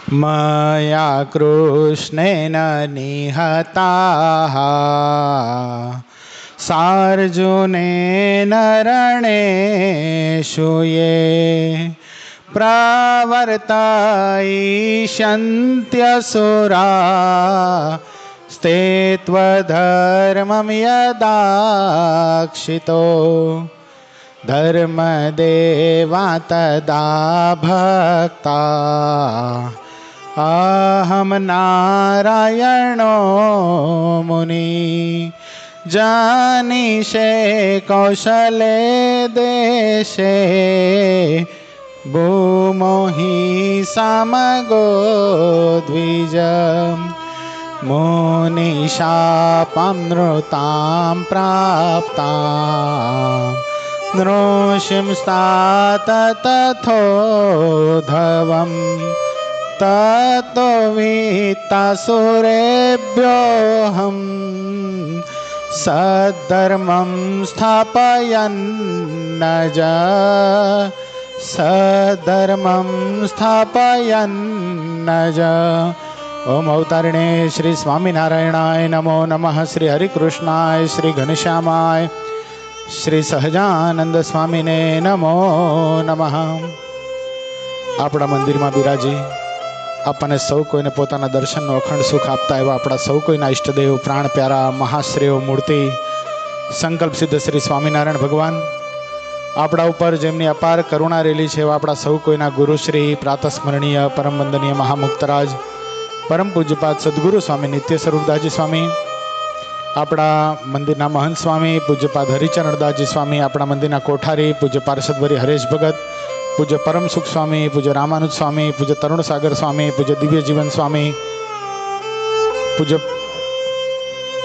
मया कृष्णेन निहताः सार्जुनेन रणेषु ये प्रवर्तयिष्यन्त्यसुरा स्ते त्वधर्मं यदाक्षितो धर्मदेवा तदा भक्ता अहम नारायणो मुनि जानीषे कौशले देशे भूमोहि समगो द्विज मुनिशापमृतां प्राप्ता नृसिंस्तात तथोधवम् ततो वित्तासुरेभ्योऽहं सद्धर्मं स्थापयन्नज सद्धर्मं स्थापयन्नज। ओम अवतारिणे श्री स्वामीनारायणाय नमो नमः। श्री हरिकृष्णाय श्री घनश्यामाय श्री सहजानंद स्वामीने नमो नमः। આપણા મંદિરમાં બિરાજી આપણને સૌ કોઈને પોતાના દર્શનનો અખંડ સુખ આપતા એવા આપણા સૌ કોઈના ઈષ્ટદેવ પ્રાણ પ્યારા મહાશ્રેયો મૂર્તિ સંકલ્પ સિદ્ધ શ્રી સ્વામિનારાયણ ભગવાન આપણા ઉપર જેમની અપાર કરુણા રેલી છે એવા આપણા સૌ કોઈના ગુરુશ્રી પ્રાતસ્મરણીય પરમ વંદનીય મહામુક્તરાજ પરમ પૂજ્યપાદ સદગુરુ સ્વામી નિત્ય સ્વરૂપદાસજી સ્વામી, આપણા મંદિરના મહંત સ્વામી પૂજ્યપાદ હરિચરણદાસજી સ્વામી, આપણા મંદિરના કોઠારી પૂજ્ય પાર્ષદવરી હરેશ ભગત, પૂજ્ય પરમ સુખ સ્વામી, પૂજ્ય રામાનુજ સ્વામી, પૂજ્ય તરુણ સાગર સ્વામી, પૂજ્ય દિવ્ય જીવન સ્વામી, પૂજ્ય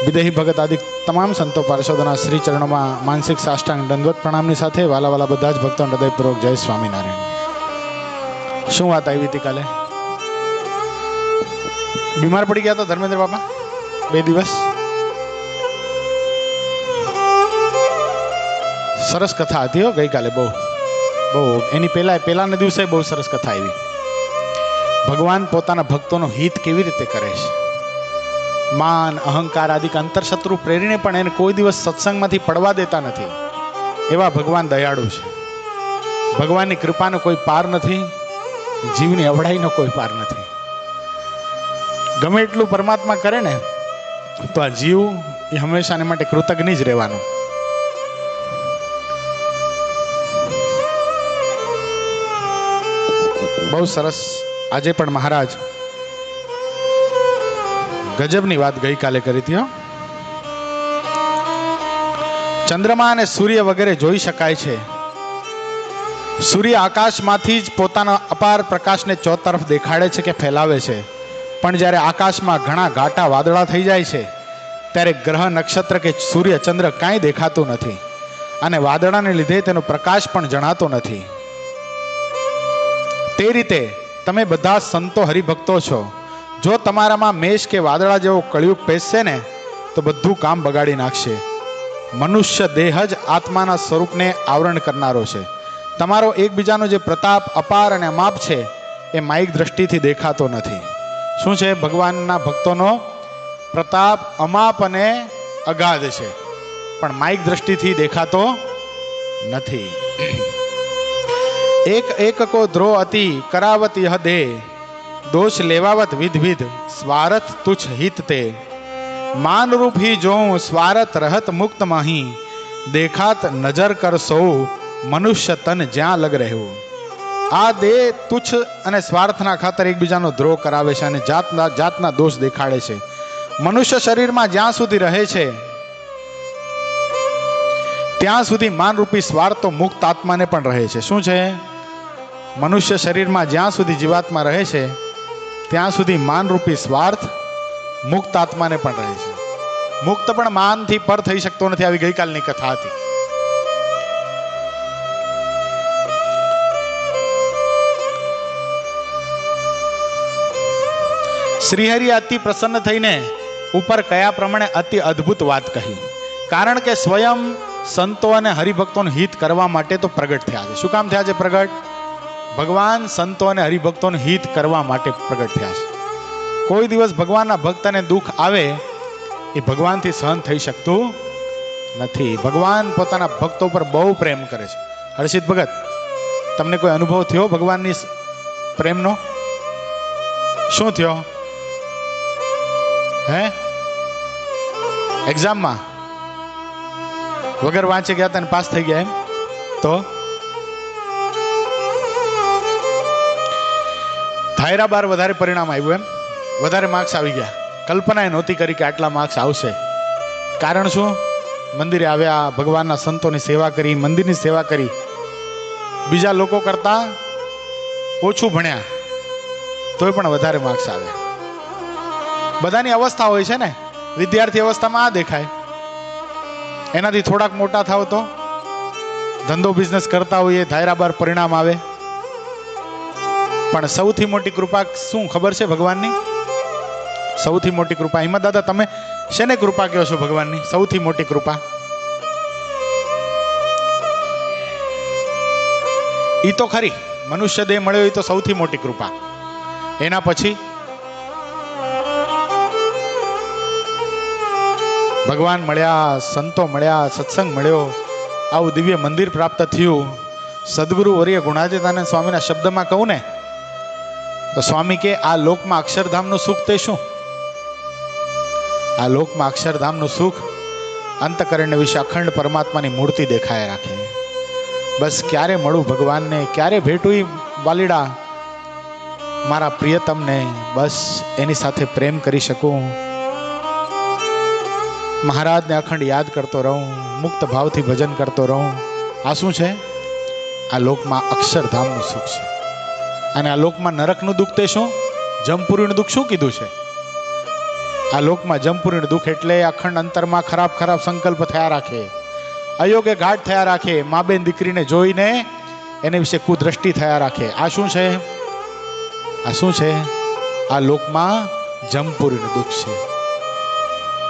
વિદેહી ભગત આદિ તમામ સંતો પાર્ષદોના શ્રી ચરણોમાં માનસિક સાષ્ટાંગ દંડવત પ્રણામની સાથે વાલા વાલા બધા જ ભક્તો હૃદયપૂર્વક જય સ્વામિનારાયણ। શું વાત આવી હતી કાલે? બીમાર પડી ગયા તો ધર્મેન્દ્ર બાપા 2 દિવસ? સરસ કથા હતી હો ગઈકાલે, બહુ એની પહેલાના દિવસે બહુ સરસ કથા આવી। ભગવાન પોતાના ભક્તોનો હિત કેવી રીતે કરે છે, માન અહંકાર આદિ અંતરશત્રુ પ્રેરીને પણ એને કોઈ દિવસ સત્સંગમાંથી પડવા દેતા નથી, એવા ભગવાન દયાળુ છે। ભગવાનની કૃપાનો કોઈ પાર નથી, જીવની અવળાઈનો કોઈ પાર નથી। ગમે એટલું પરમાત્મા કરે ને તો આ જીવ એ હંમેશાને માટે કૃતજ્ઞ જ રહેવાનો। બહુ સરસ આજે પણ મહારાજ ગજબની વાત ગઈકાલે કરી હતી। ચંદ્રમા અને સૂર્ય વગેરે જોઈ શકાય છે। સૂર્ય આકાશમાંથી જ પોતાના અપાર પ્રકાશને ચોતરફ દેખાડે છે કે ફેલાવે છે, પણ જ્યારે આકાશમાં ઘણા ઘાટા વાદળા થઈ જાય છે ત્યારે ગ્રહ નક્ષત્ર કે સૂર્ય ચંદ્ર કાંઈ દેખાતું નથી અને વાદળાને લીધે તેનો પ્રકાશ પણ જણાતો નથી। તે રીતે તમે બધા સંતો હરિભક્તો છો, જો તમારામાં મેષ કે વાદળા જેવો કળિયુગ પેસશે ને તો બધું કામ બગાડી નાખશે। મનુષ્ય દેહ જ આત્માના સ્વરૂપને આવરણ કરનારો છે। તમારો એકબીજાનો જે પ્રતાપ અપાર અને અમાપ છે એ માયિક દ્રષ્ટિથી દેખાતો નથી। શું છે? ભગવાનના ભક્તોનો પ્રતાપ અમાપ અને અગાધ છે, પણ માયિક દ્રષ્ટિથી દેખાતો નથી। એક એક કો દ્રોહ અતિ કરાવત यह दे दोष लेवावत विध विध स्वार्थ तुच्छ हित ते मान रूप ही जो स्वार्थ रहत मुक्त माही देखात नजर कर सो मनुष्य तन ज्યાં લગ રહ્યો। આ દેહ તુચ્છ અને સ્વાર્થના ખાતર એકબીજાનો દ્રોહ કરાવે છે અને જાતના દોષ દેખાડે છે। મનુષ્ય શરીરમાં જ્યાં સુધી રહે છે ત્યાં સુધી માનરૂપી સ્વાર્થ તો મુક્ત આત્માને પણ રહે છે। શું છે? મનુષ્ય શરીરમાં જ્યાં સુધી જીવાત્મા રહે છે ત્યાં સુધી માનરૂપી સ્વાર્થ મુક્ત આત્માને પણ રહે છે। મુક્ત પણ માનથી પર થઈ શકતો નથી, આવી ગઈકાલની કથા હતી। શ્રીહરિ અતિ પ્રસન્ન થઈને ઉપર કયા પ્રમાણે અતિ અદ્ભુત વાત કહી, કારણ કે સ્વયં સંતો અને હરિભક્તોનું હિત કરવા માટે તો પ્રગટ થયા છે। શું કામ થયા છે પ્રગટ? ભગવાન સંતો અને હરિભક્તોને હિત કરવા માટે પ્રગટ થયા છે. કોઈ દિવસ ભગવાનના ભક્તને દુઃખ આવે એ ભગવાનથી સહન થઈ શકતું નથી. ભગવાન પોતાના ભક્તો પર બહુ પ્રેમ કરે છે. હર્ષિત ભગત, તમને કોઈ અનુભવ થયો ભગવાનની પ્રેમનો? શું થયો? હે? એક્ઝામમાં વગર વાંચે ગયા હતા ને પાસ થઈ ગયા એમ? તો ધાયરા બાર વધારે પરિણામ આવ્યું એમ? વધારે માર્ક્સ આવી ગયા. કલ્પના એ નહોતી કરી કે આટલા માર્ક્સ આવશે. કારણ શું? મંદિરે આવ્યા, ભગવાનના સંતોની સેવા કરી, મંદિરની સેવા કરી, બીજા લોકો કરતા ઓછું ભણ્યા તોય પણ વધારે માર્ક્સ આવ્યા. બધાની અવસ્થા હોય છે ને. વિદ્યાર્થી અવસ્થામાં આ દેખાય, એનાથી થોડાક મોટા થાવ તો ધંધો બિઝનેસ કરતા હોઈએ, ધાયરા બાર પરિણામ આવે. પણ સૌથી મોટી કૃપા શું ખબર છે ભગવાનની? સૌથી મોટી કૃપા, હિંમત દાદા તમે શેને કૃપા કહો છો ભગવાનની? સૌથી મોટી કૃપા ઈ તો ખરી, મનુષ્ય દેહ મળ્યો એ તો સૌથી મોટી કૃપા. એના પછી ભગવાન મળ્યા, સંતો મળ્યા, સત્સંગ મળ્યો, આવું દિવ્ય મંદિર પ્રાપ્ત થયું. સદગુરુ વર્ય ગુણાતીતાનંદ સ્વામીના શબ્દમાં કહું ને તો સ્વામી કે આ લોકમાં અક્ષરધામનું સુખ તે શું? આ લોકમાં અક્ષરધામનું સુખ અંતકરણ વિશે અખંડ પરમાત્માની મૂર્તિ દેખાયા રાખે. બસ ક્યારે મળું ભગવાનને, ક્યારે ભેટું વાલીડા મારા પ્રિયતમને, બસ એની સાથે પ્રેમ કરી શકું. મહારાજને અખંડ યાદ કરતો રહું, મુક્ત ભાવથી ભજન કરતો રહું. આ શું છે? આ લોકમાં અક્ષરધામનું સુખ છે. અને આ લોકમાં નરકનું દુઃખ તે શું? જમપુરીનું દુઃખ શું કીધું છે? આ લોકમાં જમપુરીનું દુઃખ એટલે અખંડ અંતરમાં ખરાબ ખરાબ સંકલ્પ થયા રાખે, અયોગ્ય ઘાટ થયા રાખે, મા બેન દીકરીને જોઈને એને વિશે કુદ્રષ્ટિ થયા રાખે. આ શું છે? આ શું છે? આ લોકમાં જમપુરીનું દુઃખ છે.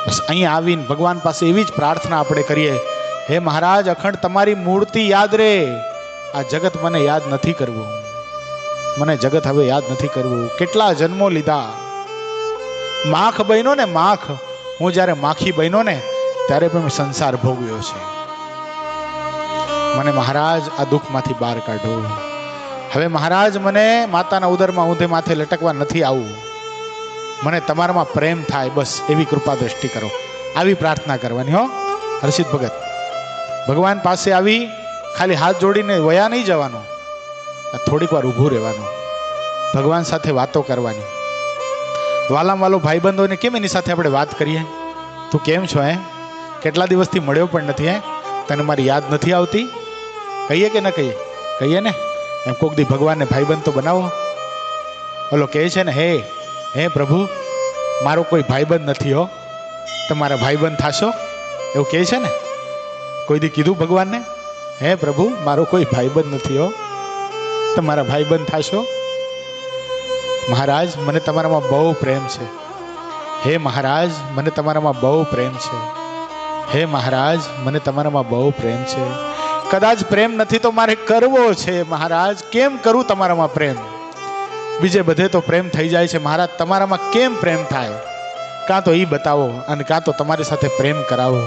બસ અહીંયા આવીને ભગવાન પાસે એવી જ પ્રાર્થના આપણે કરીએ, હે મહારાજ અખંડ તમારી મૂર્તિ યાદ રે, આ જગત મને યાદ નથી કરવું, મને જગત હવે યાદ નથી કરવું. કેટલા જન્મો લીધા, માખ બન્યો ને માખ, હું જ્યારે માખી બન્યો ને ત્યારે પણ મેં સંસાર ભોગવ્યો છે. મને મહારાજ આ દુઃખમાંથી બહાર કાઢો. હવે મહારાજ મને માતાના ઉદરમાં ઊંધે માથે લટકવા નથી આવવું, મને તમારામાં પ્રેમ થાય, બસ એવી કૃપા દ્રષ્ટિ કરો. આવી પ્રાર્થના કરવાની હો હર્ષિત ભગત. ભગવાન પાસે આવી ખાલી હાથ જોડીને વયા નહીં જવાનું, થોડીક વાર ઊભું રહેવાનું, ભગવાન સાથે વાતો કરવાની. વાલામ વાલો ભાઈબંધોને કેમ એની સાથે આપણે વાત કરીએ, તું કેમ છો? કેટલા દિવસથી મળ્યો પણ નથી, તને મારી યાદ નથી આવતી? કહીએ કે ન કહીએ? કહીએ ને. એમ કોક દી ભગવાનને ભાઈબંધ તો બનાવો. ઓલો કહે છે ને, હે પ્રભુ મારો કોઈ ભાઈબંધ નથી હો, તમારા ભાઈબંધ થાશો, એવું કહે છે ને. કોઈ દી કીધું ભગવાનને, હે પ્રભુ મારો કોઈ ભાઈબંધ નથી હો, તમારા ભાઈબંધ થાશો? મહારાજ મને તમારામાં બહુ પ્રેમ છે, હે મહારાજ મને તમારામાં બહુ પ્રેમ છે, હે મહારાજ મને તમારામાં બહુ પ્રેમ છે. કદાચ પ્રેમ નથી તો મારે કરવો છે મહારાજ, કેમ કરું તમારામાં પ્રેમ? બીજે બધે તો પ્રેમ થઈ જાય છે મહારાજ, તમારામાં કેમ પ્રેમ થાય? કાં તો એ બતાવો અને કાં તો તમારી સાથે પ્રેમ કરાવો.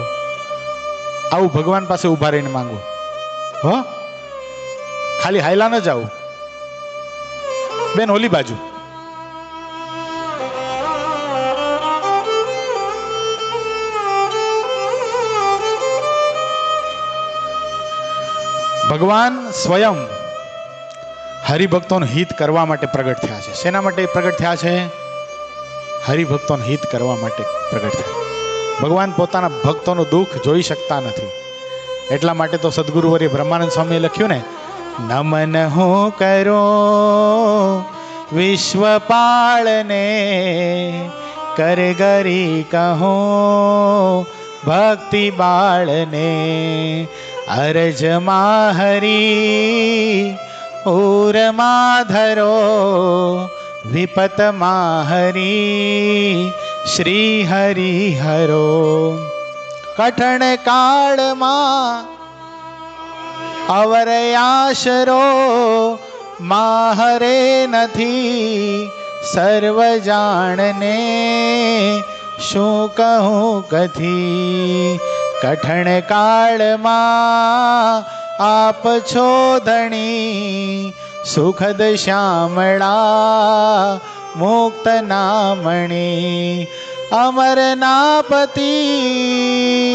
આવું ભગવાન પાસે ઊભા રહીને માંગો હો, ખાલી હાયલા ન જાવ. બેન ઓલી બાજુ ભગવાન સ્વયં હરિભક્તોનું હિત કરવા માટે પ્રગટ થયા છે. શેના માટે પ્રગટ થયા છે? હરિભક્તોનું હિત કરવા માટે પ્રગટ થયા. ભગવાન પોતાના ભક્તોનું દુઃખ જોઈ શકતા નથી, એટલા માટે તો સદગુરુવર્ય બ્રહ્માનંદ સ્વામીએ લખ્યું ને, નમન હું કરો વિશ્વપાળને, કરે ગરી કહો ભક્તિ બાળને, અરજમાં હરી ઉરમાં ધરો, વિપતમાં હરી શ્રી હરિ હરો. કઠણ કાળમાં અવર આશરો, માહરે નથી સર્વ જાણને, શું કહું કથી કઠણ કાળમાં આપ છો ધણી, સુખદ શ્યામળા મુક્ત નામણી, અમરના પતિ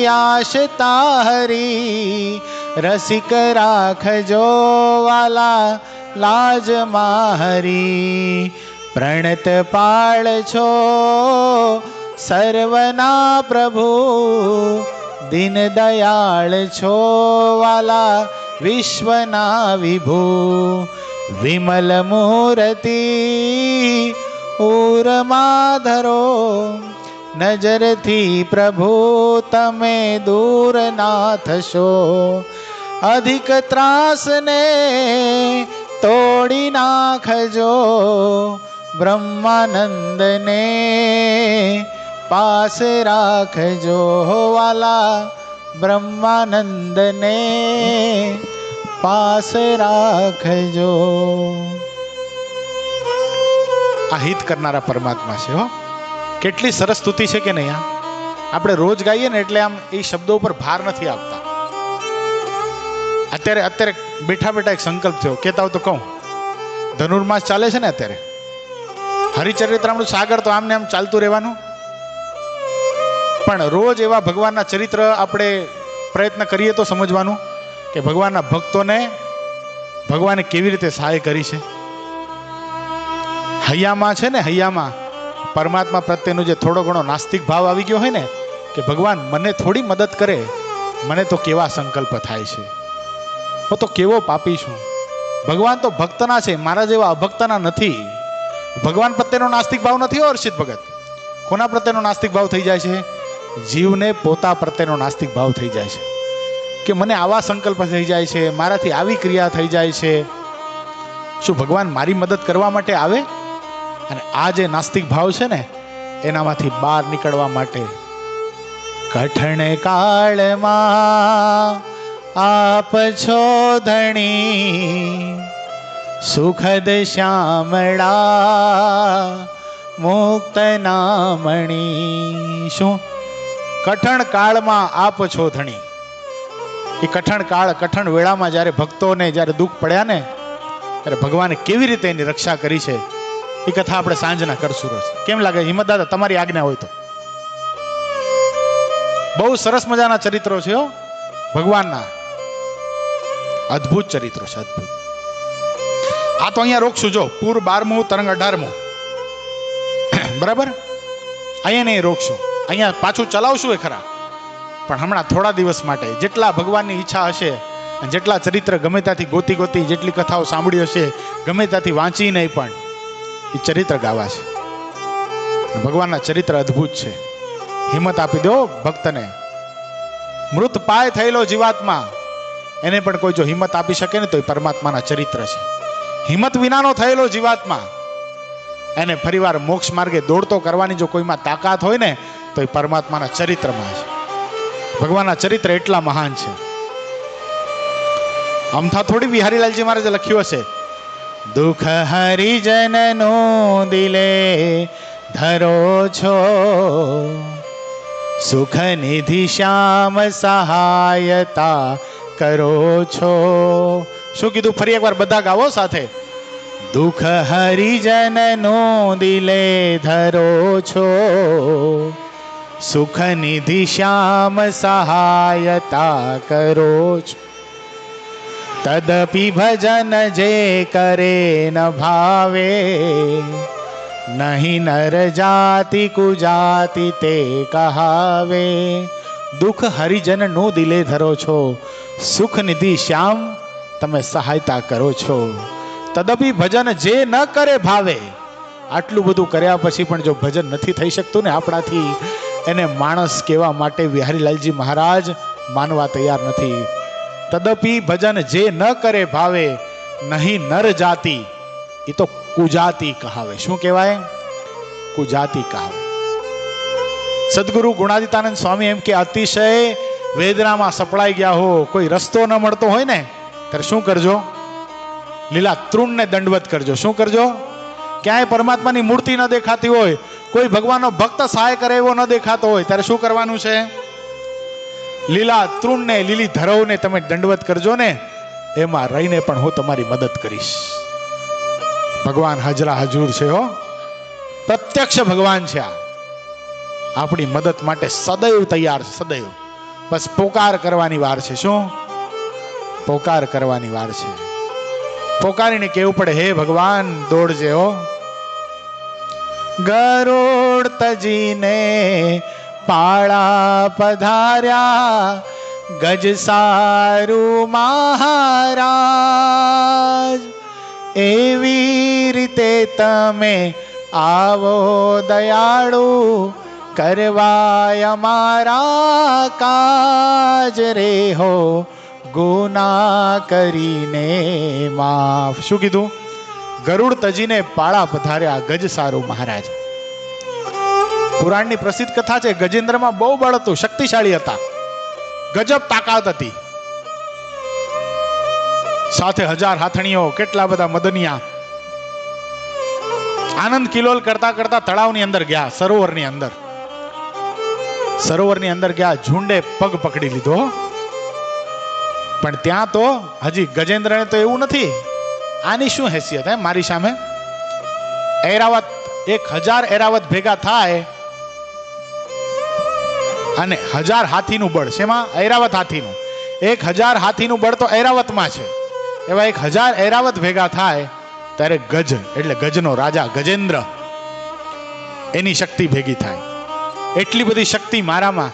આશતા હરી, રસિક રાખજો વાલા લાજ માહરી, પ્રણત પાળ છો સર્વના પ્રભુ, દિન દયાળ છો વાલા વિશ્વના વિભુ, વિમલ મૂર્તિ ઉરમાં ધરો, નજરથી પ્રભુ તમે દૂર ના થશો, અધિક ત્રાસને તોડી નાખજો, બ્રહ્માનંદને પાસ રાખજો વાલા, બ્રહ્માનંદને પાસ રાખજો. આ હિત કરનારા પરમાત્મા છે હો. કેટલી સરસ સ્તુતિ છે કે નહીં? આપણે રોજ ગાઈએ ને એટલે આમ એ શબ્દો ઉપર ભાર નથી આવતા. અત્યારે બેઠા બેઠા એક સંકલ્પ થયો, કહેતા હોય તો કહું. ધનુર્માસ ચાલે છે ને અત્યારે, હરિચરિત્રામૃત સાગર તો આમને આમ ચાલતું રહેવાનું, પણ રોજ એવા ભગવાનના ચરિત્ર આપણે પ્રયત્ન કરીએ તો સમજવાનું કે ભગવાનના ભક્તોને ભગવાને કેવી રીતે સહાય કરી છે. હૈયામાં છે ને, હૈયામાં પરમાત્મા પ્રત્યેનો જે થોડો ઘણો નાસ્તિક ભાવ આવી ગયો હોય ને કે ભગવાન મને થોડી મદદ કરે, મને તો કેવા સંકલ્પ થાય છે, હું તો કેવો પાપી છું. ભગવાન તો ભક્તના છે, મારા જેવા અભક્તના નથી. ભગવાન પ્રત્યેનો નાસ્તિક ભાવ નથી હર્ષિત ભગત. કોના પ્રત્યેનો નાસ્તિક ભાવ થઈ જાય છે? જીવને પોતા પ્રત્યેનો નાસ્તિક ભાવ થઈ જાય છે કે મને આવા સંકલ્પ થઈ જાય છે, મારાથી આવી ક્રિયા થઈ જાય છે. શું ભગવાન મારી મદદ કરવા માટે આવે? અને આ જે નાસ્તિક ભાવ છે ને એનામાંથી બહાર નીકળવા માટે કઠણ કાળમાં આપ છો ધણી, સુખદ શ્યામળા મુક્ત નામણી. શું કઠણ કાળમાં આપ છો ધણી? એ કઠણ કાળ, કઠણ વેળામાં જ્યારે ભક્તોને જ્યારે દુઃખ પડ્યા ને ત્યારે ભગવાને કેવી રીતે એની રક્ષા કરી છે એ કથા આપણે સાંજના કરશું રોજ. કેમ લાગે હિંમત દાદા? તમારી આજ્ઞા હોય તો. બહુ સરસ મજાના ચરિત્રો છે હો ભગવાનના, અદ્ભુત ચરિત્રો છે, અદ્ભુત. આ તો અહીંયા રોકશું. જો પૂર 12મું, તરંગ 18મું, બરાબર? અહીંયા નહીં રોકશું, અહીંયા પાછું ચલાવશું એ ખરા, પણ હમણાં થોડા દિવસ માટે જેટલા ભગવાનની ઈચ્છા હશે, જેટલા ચરિત્ર ગમે ત્યાંથી ગોતી ગોતી જેટલી કથાઓ સાંભળી હશે, ગમે ત્યાંથી વાંચી નહીં, પણ એ ચરિત્ર ગાવા છે. ભગવાનના ચરિત્ર અદ્ભુત છે. હિંમત આપી દો ભક્તને. મૃત પાય થયેલો જીવાત્મા એને પણ કોઈ જો હિંમત આપી શકે ને તો એ પરમાત્માના ચરિત્ર છે. હિંમત વિનાનો થયેલો જીવાત્મા એને ફરીવાર મોક્ષ માર્ગે દોડતો કરવાની જો કોઈમાં તાકાત હોય ને તો એ પરમાત્માના ચરિત્રમાં છે. ભગવાનના ચરિત્ર એટલા મહાન છે. અમથા થોડી બિહારીલાલજી મહારાજે લખ્યું હશે, દુઃખ હરિજનનો દિલે ધરો છો, સુખ નિધિ શ્યામ સહાયતા કરો છો. શું કીધું? ફરી એકવાર બધા ગાવો સાથે. દુઃખ હરિજનનો દિલે ધરો છો, સુખ નિધિ શ્યામ સહાયતા કરો છો. તદપિ ભજન જે કરે ન ભાવે, નહીં નર જાતિ કુજાતિ તે કહાવે. દુઃખ હરિજન નો દિલે ધરો છો, સુખ નિધિ શ્યામ તમે સહાયતા કરો છો. તદપિ ભજન જે ન કરે ભાવે. આટલું બધું કર્યા પછી પણ જો ભજન નથી થઈ શકતું ને આપણાથી, એને માણસ કહેવા માટે બિહારીલાલજી મહારાજ માનવા તૈયાર નથી. તદપિ ભજન જે ન કરે ભાવે, નહીં નર જાતિ, એ તો કુજાતિ કહાવે. શું કહેવાય? કુજાતિ કહાવે. સદગુરુ ગુણાદિતાનંદ સ્વામી એમ કે અતિશય વેદનામાં સપડાઈ ગયા હો, કોઈ રસ્તો ન મળતો હોય ને ત્યારે શું કરજો? લીલા તૃણને દંડવત કરજો. શું કરજો? ક્યાંય પરમાત્માની મૂર્તિ ન દેખાતી હોય, કોઈ ભગવાનનો ભક્ત સહાય કરે એવો ન દેખાતો હોય, ત્યારે શું કરવાનું છે? લીલા તૃણને, લીલી ધરવને તમે દંડવત કરજો ને, એમાં રહીને પણ હું તમારી મદદ કરીશ. ભગવાન હાજરા હજુર છે હો, પ્રત્યક્ષ ભગવાન છે. આ આપણી મદદ માટે સદૈવ તૈયાર છે, સદૈવ. બસ પોકાર કરવાની વાર છે. શું? પોકાર કરવાની વાર છે. પોકારીને કેવું પડે, હે ભગવાન દોડજે હો. ગરુડ તજીને પાળા પધાર્યા, ગજ સારું મહારાજ. એવી રીતે તમે આવો દયાળુ, કરવાય અમારા કાજ રે હો, ગુના કરીને માફ. શું કીધું? ગરુડ તજીને પાળા પધાર્યા, ગજ સારું મહારાજ. પુરાણની પ્રસિદ્ધ કથા છે, ગજેન્દ્રમાં બહુ બળ હતું, શક્તિશાળી હતા, ગજબ તાકાત હતી. સાથે 1000 હાથણીઓ, કેટલા બધા મદનિયા. આનંદ કિલોલ કરતા કરતા તળાવની અંદર ગયા, સરોવરની અંદર. સરોવરની અંદર ગયા, ઝુંડે પગ પકડી લીધો. પણ ત્યાં તો હજી ગજેન્દ્રને તો એવું નથી, આની શું હેસિયત હે મારી સામે? ઐરાવત 1000 ઐરાવત ભેગા થાય અને 1000 હાથીનું બળ. શેમાં? ઐરાવત હાથીનું. 1000 હાથીનું બળ તો ઐરાવતમાં છે. એવા 1000 ઐરાવત ભેગા થાય ત્યારે ગજ એટલે ગજનો રાજા ગજેન્દ્ર, એની શક્તિ ભેગી થાય. એટલી બધી શક્તિ મારામાં.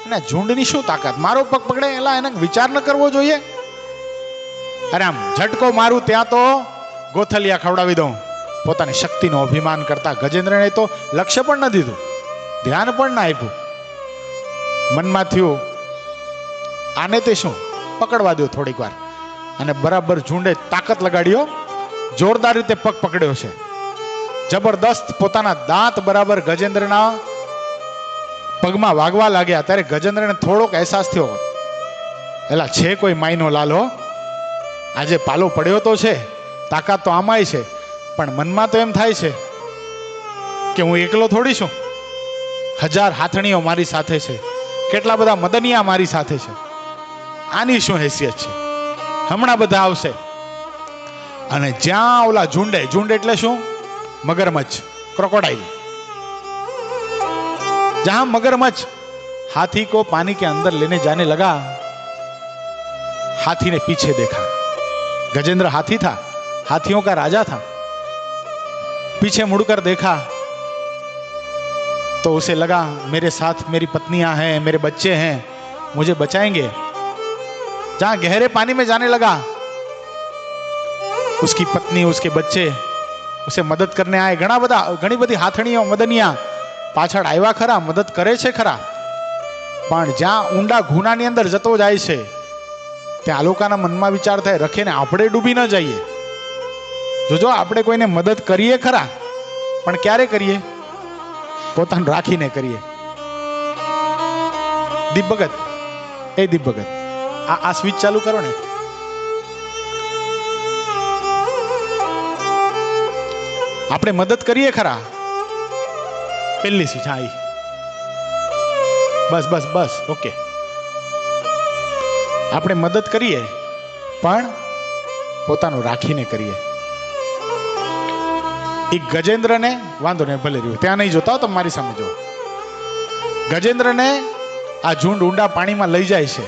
અને ઝુંડની શું તાકાત? મારો પગ પકડે એલા એને વિચાર ન કરવો જોઈએ? અરે આમ ઝટકો મારું ત્યાં તો ગોથલિયા ખવડાવી દઉં. પોતાની શક્તિનો અભિમાન કરતા ગજેન્દ્રને તો લક્ષ્ય પણ ન દીધું, ધ્યાન પણ ના આપ્યું. મનમાં થયું આને તે શું પકડવા દો થોડીક વાર. અને બરાબર ઝુંડે તાકાત લગાડ્યો, જોરદાર રીતે પગ પકડ્યો છે, જબરદસ્ત. પોતાના દાંત બરાબર ગજેન્દ્રના પગમાં વાગવા લાગ્યા. ત્યારે ગજેન્દ્રને થોડોક અહેસાસ થયો, એલા છે કોઈ માયનો લાલો, આજે પાલો પડ્યો તો છે, તાકાત તો આમાંય છે, પણ મનમાં તો એમ થાય છે કે હું એકલો થોડી છું. 1000 હાથણીઓ મારી સાથે છે, કેટલા બધા મદનિયા મારી સાથે છે, આની શું હેસિયત છે? હમણાં બધા આવશે. અને જ્યાં ઓલા ઝુંડે, ઝુંડ એટલે શું? મગરમચ્છ, ક્રોકોડાઇલ. जहां मगरमच्छ हाथी को पानी के अंदर लेने जाने लगा, हाथी ने पीछे देखा. गजेंद्र हाथी था, हाथियों का राजा था. पीछे मुड़कर देखा तो उसे लगा मेरे साथ मेरी पत्नियां हैं, मेरे बच्चे हैं, मुझे बचाएंगे. जहां गहरे पानी में जाने लगा, उसकी पत्नी, उसके बच्चे उसे मदद करने आए. घणी बधी हाथणीओ मदनिया પાછળ આવ્યા ખરા, મદદ કરે છે ખરા, પણ જ્યાં ઊંડા ગુનાની અંદર જતો જાય છે ત્યાં આ લોકોના મનમાં વિચાર થાય, રખીને આપણે ડૂબી ન જઈએ. જોજો આપણે કોઈને મદદ કરીએ ખરા, પણ ક્યારે કરીએ? પોતાનું રાખીને કરીએ. દીપ ભગત, એ દીપ ભગત, આ સ્વિચ ચાલુ કરો ને. આપણે મદદ કરીએ ખરા, પહેલી સીટ. હા, બસ બસ બસ, ઓકે. આપણે મદદ કરીએ પણ પોતાનું રાખીને કરીએ. એ ગજેન્દ્રને વાંધો નહીં, ભલે રહ્યું ત્યાં નહીં જોતા હો, તમે મારી સામે જો. ગજેન્દ્રને આ ઝુંડ ઊંડા પાણીમાં લઈ જાય છે,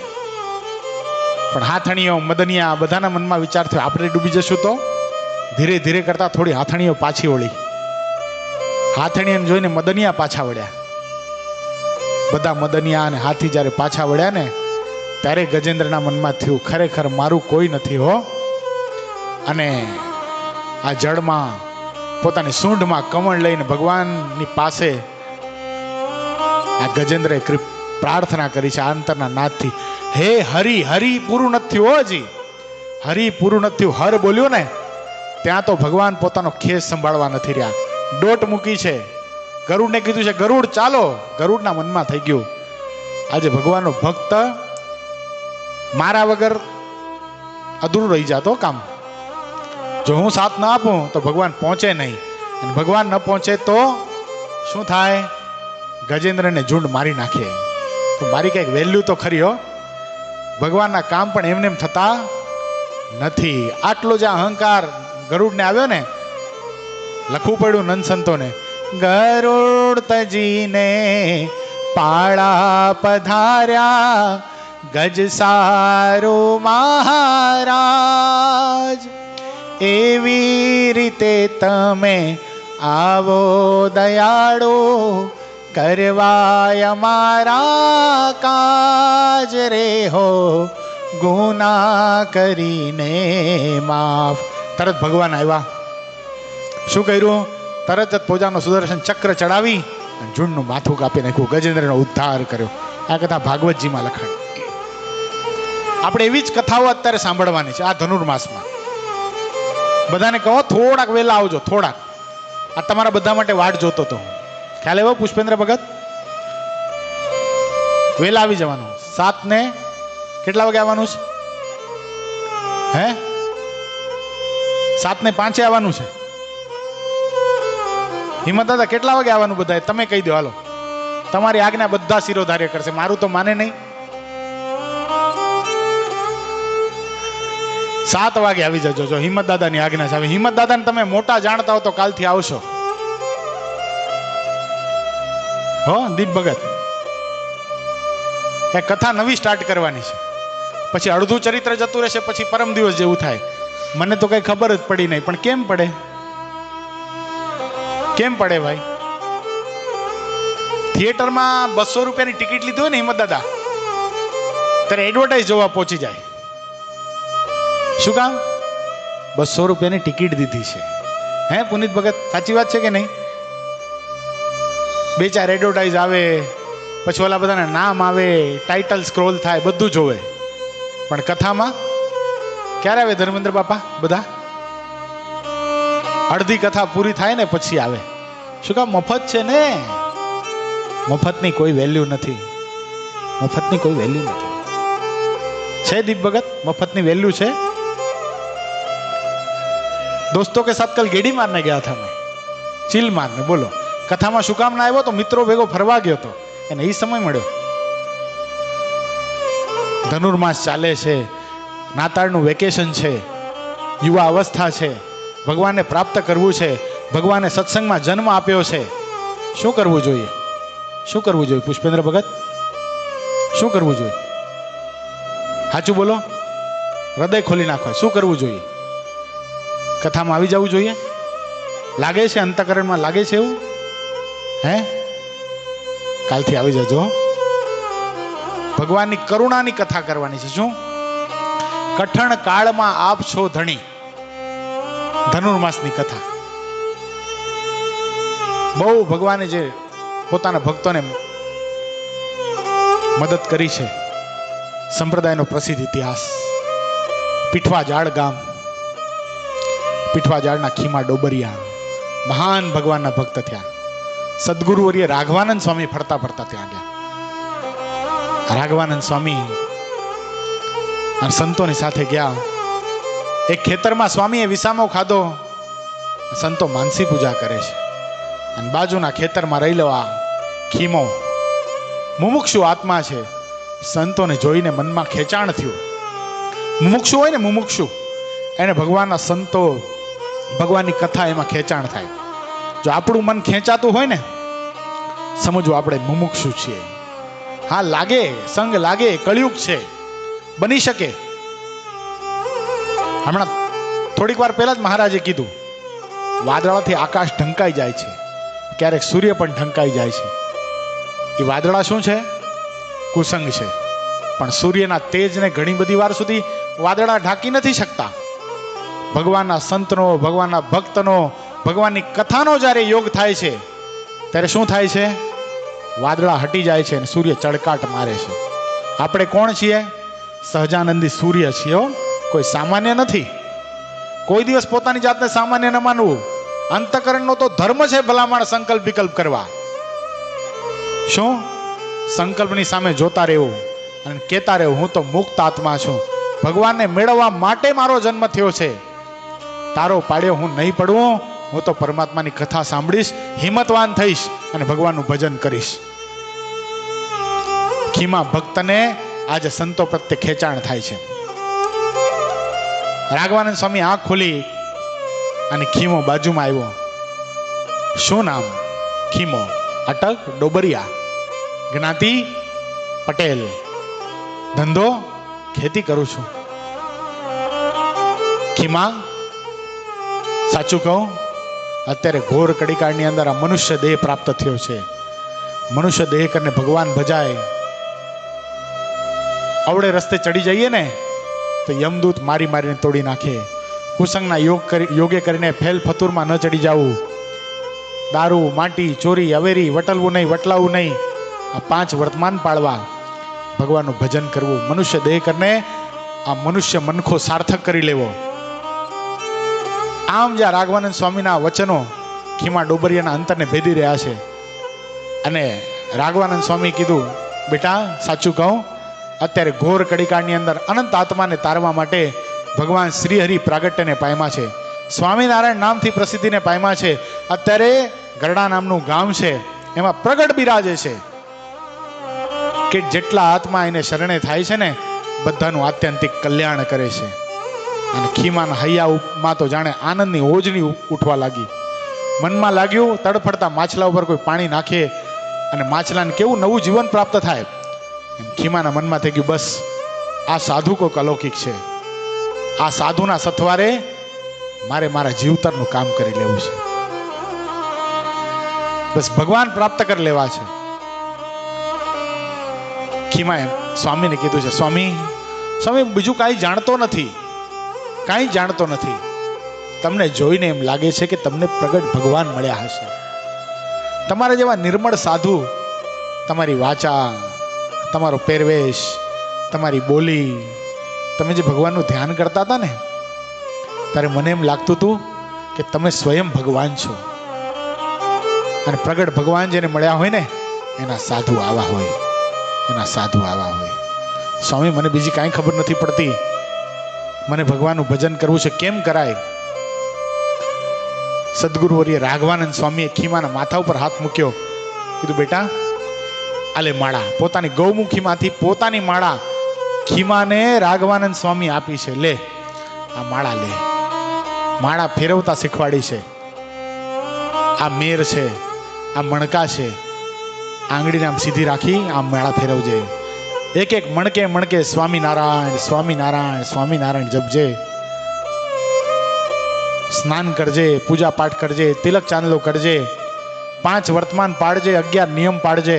પણ હાથણીઓ મદનિયા બધાના મનમાં વિચાર થયો આપણે ડૂબી જશું તો. ધીરે ધીરે કરતા થોડી હાથણીઓ પાછી વળી. હાથણીઓને જોઈને મદનિયા પાછા વળ્યા. બધા મદનિયા અને હાથી જ્યારે પાછા વળ્યા ને, ત્યારે ગજેન્દ્રના મનમાં થયું ખરેખર મારું કોઈ નથી હો. અને આ જળમાં પોતાની સૂંઢમાં કમળ લઈને ભગવાનની પાસે આ ગજેન્દ્રએ પ્રાર્થના કરી છે અંતરના નાદથી, હે હરિ. હરિ પૂરું નથી થયું હજી, હરિ પૂરું નથી થયું. હર બોલ્યો ને ત્યાં તો ભગવાન પોતાનો ખેસ સંભાળવા નથી રહ્યા, ડોટ મૂકી છે. ગરુડને કીધું છે ગરુડ ચાલો. ગરુડના મનમાં થઈ ગયું આજે ભગવાનનો ભક્ત મારા વગર અધૂરું રહી જાતો કામ. જો હું સાથ ન આપું તો ભગવાન પહોંચે નહીં, અને ભગવાન ન પહોંચે તો શું થાય? ગજેન્દ્રને ઝુંડ મારી નાખે. તો મારી કંઈક વેલ્યુ તો ખરી હો. ભગવાનના કામ પણ એમને એમ થતા નથી. આટલો જે અહંકાર ગરુડને આવ્યો ને, લખવું પડ્યું નંદ સંતોને, ગરુડ તજીને પાળા પધાર્યા, ગજ સારો મહારાજ, એવી રીતે તમે આવો દયાળો, કરવાય અમારા કાજ રે હો, ગુના કરીને માફ. તરત ભગવાન આવ્યા. શું કર્યું? તરત જ પૂજાનો સુદર્શન ચક્ર ચડાવી ઝુંડનું માથું કાપી નાખ્યું, ગજેન્દ્રનો ઉદ્ધાર કર્યો. આ કથા ભાગવતજીમાં લખાણી. આપણે એવી જ કથાઓ અત્યારે સાંભળવાની છે આ ધનુર્માસમાં. બધાને કહો થોડાક વહેલા આવજો, થોડાક. આ તમારા બધા માટે વાટ જોતો હતો. ખ્યાલ આવ્યો પુષ્પેન્દ્ર ભગત? વહેલા આવી જવાનું. 7 ને કેટલા વાગે આવવાનું છે? હે 7 ને 5 આવવાનું છે. હિંમત દાદા કેટલા વાગે આવવાનું? બધા તમે કહી દો. હાલો, તમારી આજ્ઞા બધા શિરોધાર્ય કરશે, મારું તો માને નહીં. 7 વાગે આવી જજો. જો હિંમત દાદાની આજ્ઞા છે. હવે હિંમત દાદાને તમે મોટા જાણતા હો તો કાલથી આવશો. હો દીપ ભગત, એ કથા નવી સ્ટાર્ટ કરવાની છે. પછી અડધું ચરિત્ર જતું રહેશે, પછી પરમ દિવસ જેવું થાય. મને તો કઈ ખબર જ પડી નહીં. પણ કેમ પડે? કેમ પડે ભાઈ? થિયેટરમાં 200 રૂપિયાની ટિકિટ લીધી હોય ને હિંમત દાદા, ત્યારે એડવર્ટાઇઝ જોવા પહોંચી જાય. શું કામ? 200 રૂપિયાની ટિકિટ દીધી છે. હે પુનિત ભગત, સાચી વાત છે કે નહીં? 2-4 એડવર્ટાઇઝ આવે, પછી ઓલા બધાના નામ આવે, ટાઇટલ સ્ક્રોલ થાય, બધું જોવે. પણ કથામાં ક્યારે આવે ધર્મેન્દ્ર બાપા? બધા અડધી કથા પૂરી થાય ને પછી આવે. શું કામ? મફત છે ને. મફતની કોઈ વેલ્યુ નથી. મફતની કોઈ વેલ્યુ નથી. છે દીપ ભગત? મફતની વેલ્યુ છે? दोस्तों के साथ कल गेड़ी मारने गया था मैं, चिल मारने. बोलो कथाમાં શું કામ ના આવ્યો? તો મિત્રો ભેગો ફરવા ગયો તો, એને એ સમય મળ્યો. ધનુર્માસ ચાલે છે, નાતાળનું વેકેશન છે, યુવા અવસ્થા છે, ભગવાનને પ્રાપ્ત કરવું છે, ભગવાને સત્સંગમાં જન્મ આપ્યો છે. શું કરવું જોઈએ? શું કરવું જોઈએ પુષ્પેન્દ્ર ભગત? શું કરવું જોઈએ? સાચું બોલો, હૃદય ખોલી નાખો. શું કરવું જોઈએ? કથામાં આવી જવું જોઈએ. લાગે છે અંતકરણમાં? લાગે છે એવું? હે કાલથી આવી જજો. ભગવાનની કરુણાની કથા કરવાની છે. શું? કઠણ કાળમાં આપ છો ધણી, ધનુર્માસની કથા. બહુ ભગવાને જે પોતાના ભક્તોને મદદ કરી છે. સંપ્રદાયનો પ્રસિદ્ધ ઇતિહાસ. પીઠવા ઝાડ ગામ, પીઠવા ઝાડના ખીમા ડોબરિયા મહાન ભગવાનના ભક્ત થયા. સદગુરુવર્ય રાઘવાનંદ સ્વામી ફરતા ફરતા ત્યાં ગયા. રાઘવાનંદ સ્વામી અને સંતોની સાથે ગયા. એક ખેતરમાં સ્વામીએ વિસામો ખાધો. સંતો માનસી પૂજા કરે છે, અને બાજુના ખેતરમાં રહેલો આ ખીમો મુમુક્ષુ આત્મા છે. સંતોને જોઈને મનમાં ખેંચાણ થયું. મુમુક્ષુ હોય ને, મુમુક્ષુ, એને ભગવાનના સંતો, ભગવાનની કથા, એમાં ખેંચાણ થાય. જો આપણું મન ખેંચાતું હોય ને, સમજવું આપણે મુમુક્ષુ છીએ. હા લાગે, સંગ લાગે, કળિયુગ છે, બની શકે. હમણાં થોડીક વાર પહેલા જ મહારાજે કીધું, વાદળાથી આકાશ ઢંકાઈ જાય છે, ક્યારેક સૂર્ય પણ ઢંકાઈ જાય છે. એ વાદળા શું છે? કુસંગ છે. પણ સૂર્યના તેજને ઘણી બધી વાર સુધી વાદળા ઢાંકી નથી શકતા. ભગવાનના સંતનો, ભગવાનના ભક્તનો, ભગવાનની કથાનો જ્યારે યોગ થાય છે, ત્યારે શું થાય છે? વાદળા હટી જાય છે અને સૂર્ય ચળકાટ મારે છે. આપણે કોણ છીએ? સહજાનંદી સૂર્ય છીએ. કોઈ સામાન્ય નથી. કોઈ દિવસ પોતાની જાતને સામાન્ય ન માનવું. અંતકરણનો તો ધર્મ છે ભલામણ સંકલ્પ વિકલ્પ કરવા. શું? સંકલ્પની સામે જોતા રહેવું અને કહેતા રહેવું, હું તો મુક્ત આત્મા છું, ભગવાનને મેળવવા માટે મારો જન્મ થયો છે. તારો પાડ્યો હું નહીં પડવું, હું તો પરમાત્માની કથા સાંભળીશ, હિંમતવાન થઈશ અને ભગવાનનું ભજન કરીશ. ખીમા ભક્તને આજે સંતો પ્રત્યે ખેંચાણ થાય છે. રાઘવાનંદ સ્વામી આંખ ખોલી અને ખીમો બાજુમાં આવ્યો. શું નામ? ખીમો. અટક ડોબરિયા, જ્ઞાતિ પટેલ, ધંધો ખેતી કરું છું. ખીમા, સાચું કહું, અત્યારે ઘોર કડીકાળની અંદર આ મનુષ્ય દેહ પ્રાપ્ત થયો છે. મનુષ્ય દેહ કરીને ભગવાન ભજાય. અવળે રસ્તે ચડી જઈએ ને તો યમદૂત મારી મારીને તોડી નાખે. કુસંગના યોગે કરીને ફેલ ફતુરમાં ન ચડી જવું. દારૂ, માટી, ચોરી, અવેરી, વટલવું નહીં, વટલાવું નહીં. આ 5 વર્તમાન પાળવા, ભગવાનનું ભજન કરવું, મનુષ્ય દેહ કરીને આ મનુષ્ય મનખો સાર્થક કરી લેવો. આમ જ્યાં રાઘવાનંદ સ્વામીના વચનો ખીમા ડોબરિયાના અંતરને ભેદી રહ્યા છે. અને રાઘવાનંદ સ્વામી કીધું, બેટા સાચું કહું, અત્યારે ઘોર કડીકાળની અંદર અનંત આત્માને તારવા માટે ભગવાન શ્રીહરિ પ્રાગટ્યને પામ્યા છે. સ્વામિનારાયણ નામથી પ્રસિદ્ધિને પામ્યા છે. અત્યારે ગરડા નામનું ગામ છે, એમાં પ્રગટ બિરાજે છે કે જેટલા આત્મા એને શરણે થાય છે ને બધાનું આત્યંતિક કલ્યાણ કરે છે. અને ખીમાના હૈયામાં તો જાણે આનંદની ઓજણી ઉઠવા લાગી. મનમાં લાગ્યું તડફડતા માછલા ઉપર કોઈ પાણી નાખે અને માછલાને કેવું નવું જીવન પ્રાપ્ત થાય. ખીમાના મનમાં થઈ ગયું, બસ આ સાધુ કોઈક અલૌકિક છે. આ સાધુના સથવારે મારે મારા જીવતરનું કામ કરી લેવું છે. બસ ભગવાન પ્રાપ્ત કરી લેવા છે. ખીમાએ સ્વામીને કીધું છે, સ્વામી બીજું કાંઈ જાણતો નથી, કાંઈ જાણતો નથી. તમને જોઈને એમ લાગે છે કે તમને પ્રગટ ભગવાન મળ્યા હશે. તમારા જેવા નિર્મળ સાધુ, તમારી વાચા, તમારો પહેરવેશ, તમારી બોલી, તમે જે ભગવાનનું ધ્યાન કરતા હતા ને ત્યારે મને એમ લાગતું હતું કે તમે સ્વયં ભગવાન છો. અને પ્રગટ ભગવાન જેને મળ્યા હોય ને એના સાધુ આવા હોય, એના સાધુ આવા હોય. સ્વામી મને બીજી કાંઈ ખબર નથી પડતી, મને ભગવાનનું ભજન કરવું છે, કેમ કરાય? સદગુરુવર્ય રાઘવાનંદ સ્વામીએ ખીમાના માથા ઉપર હાથ મૂક્યો. કીધું, બેટા આલે માળા. પોતાની ગૌમુખીમાંથી પોતાની માળા ખીમાને રાઘવાનંદ સ્વામી આપી છે. લે આ માળા લે. માળા ફેરવતા શીખવાડી છે. આ મેર છે, આ મણકા છે, આંગળીને આમ સીધી રાખી આમ માળા ફેરવજે. એક એક મણકે મણકે સ્વામિનારાયણ સ્વામિનારાયણ સ્વામિનારાયણ જપજે. સ્નાન કરજે, પૂજા પાઠ કરજે, તિલક ચાંદલો કરજે, 5 વર્તમાન પાડજે, 11 નિયમ પાડજે,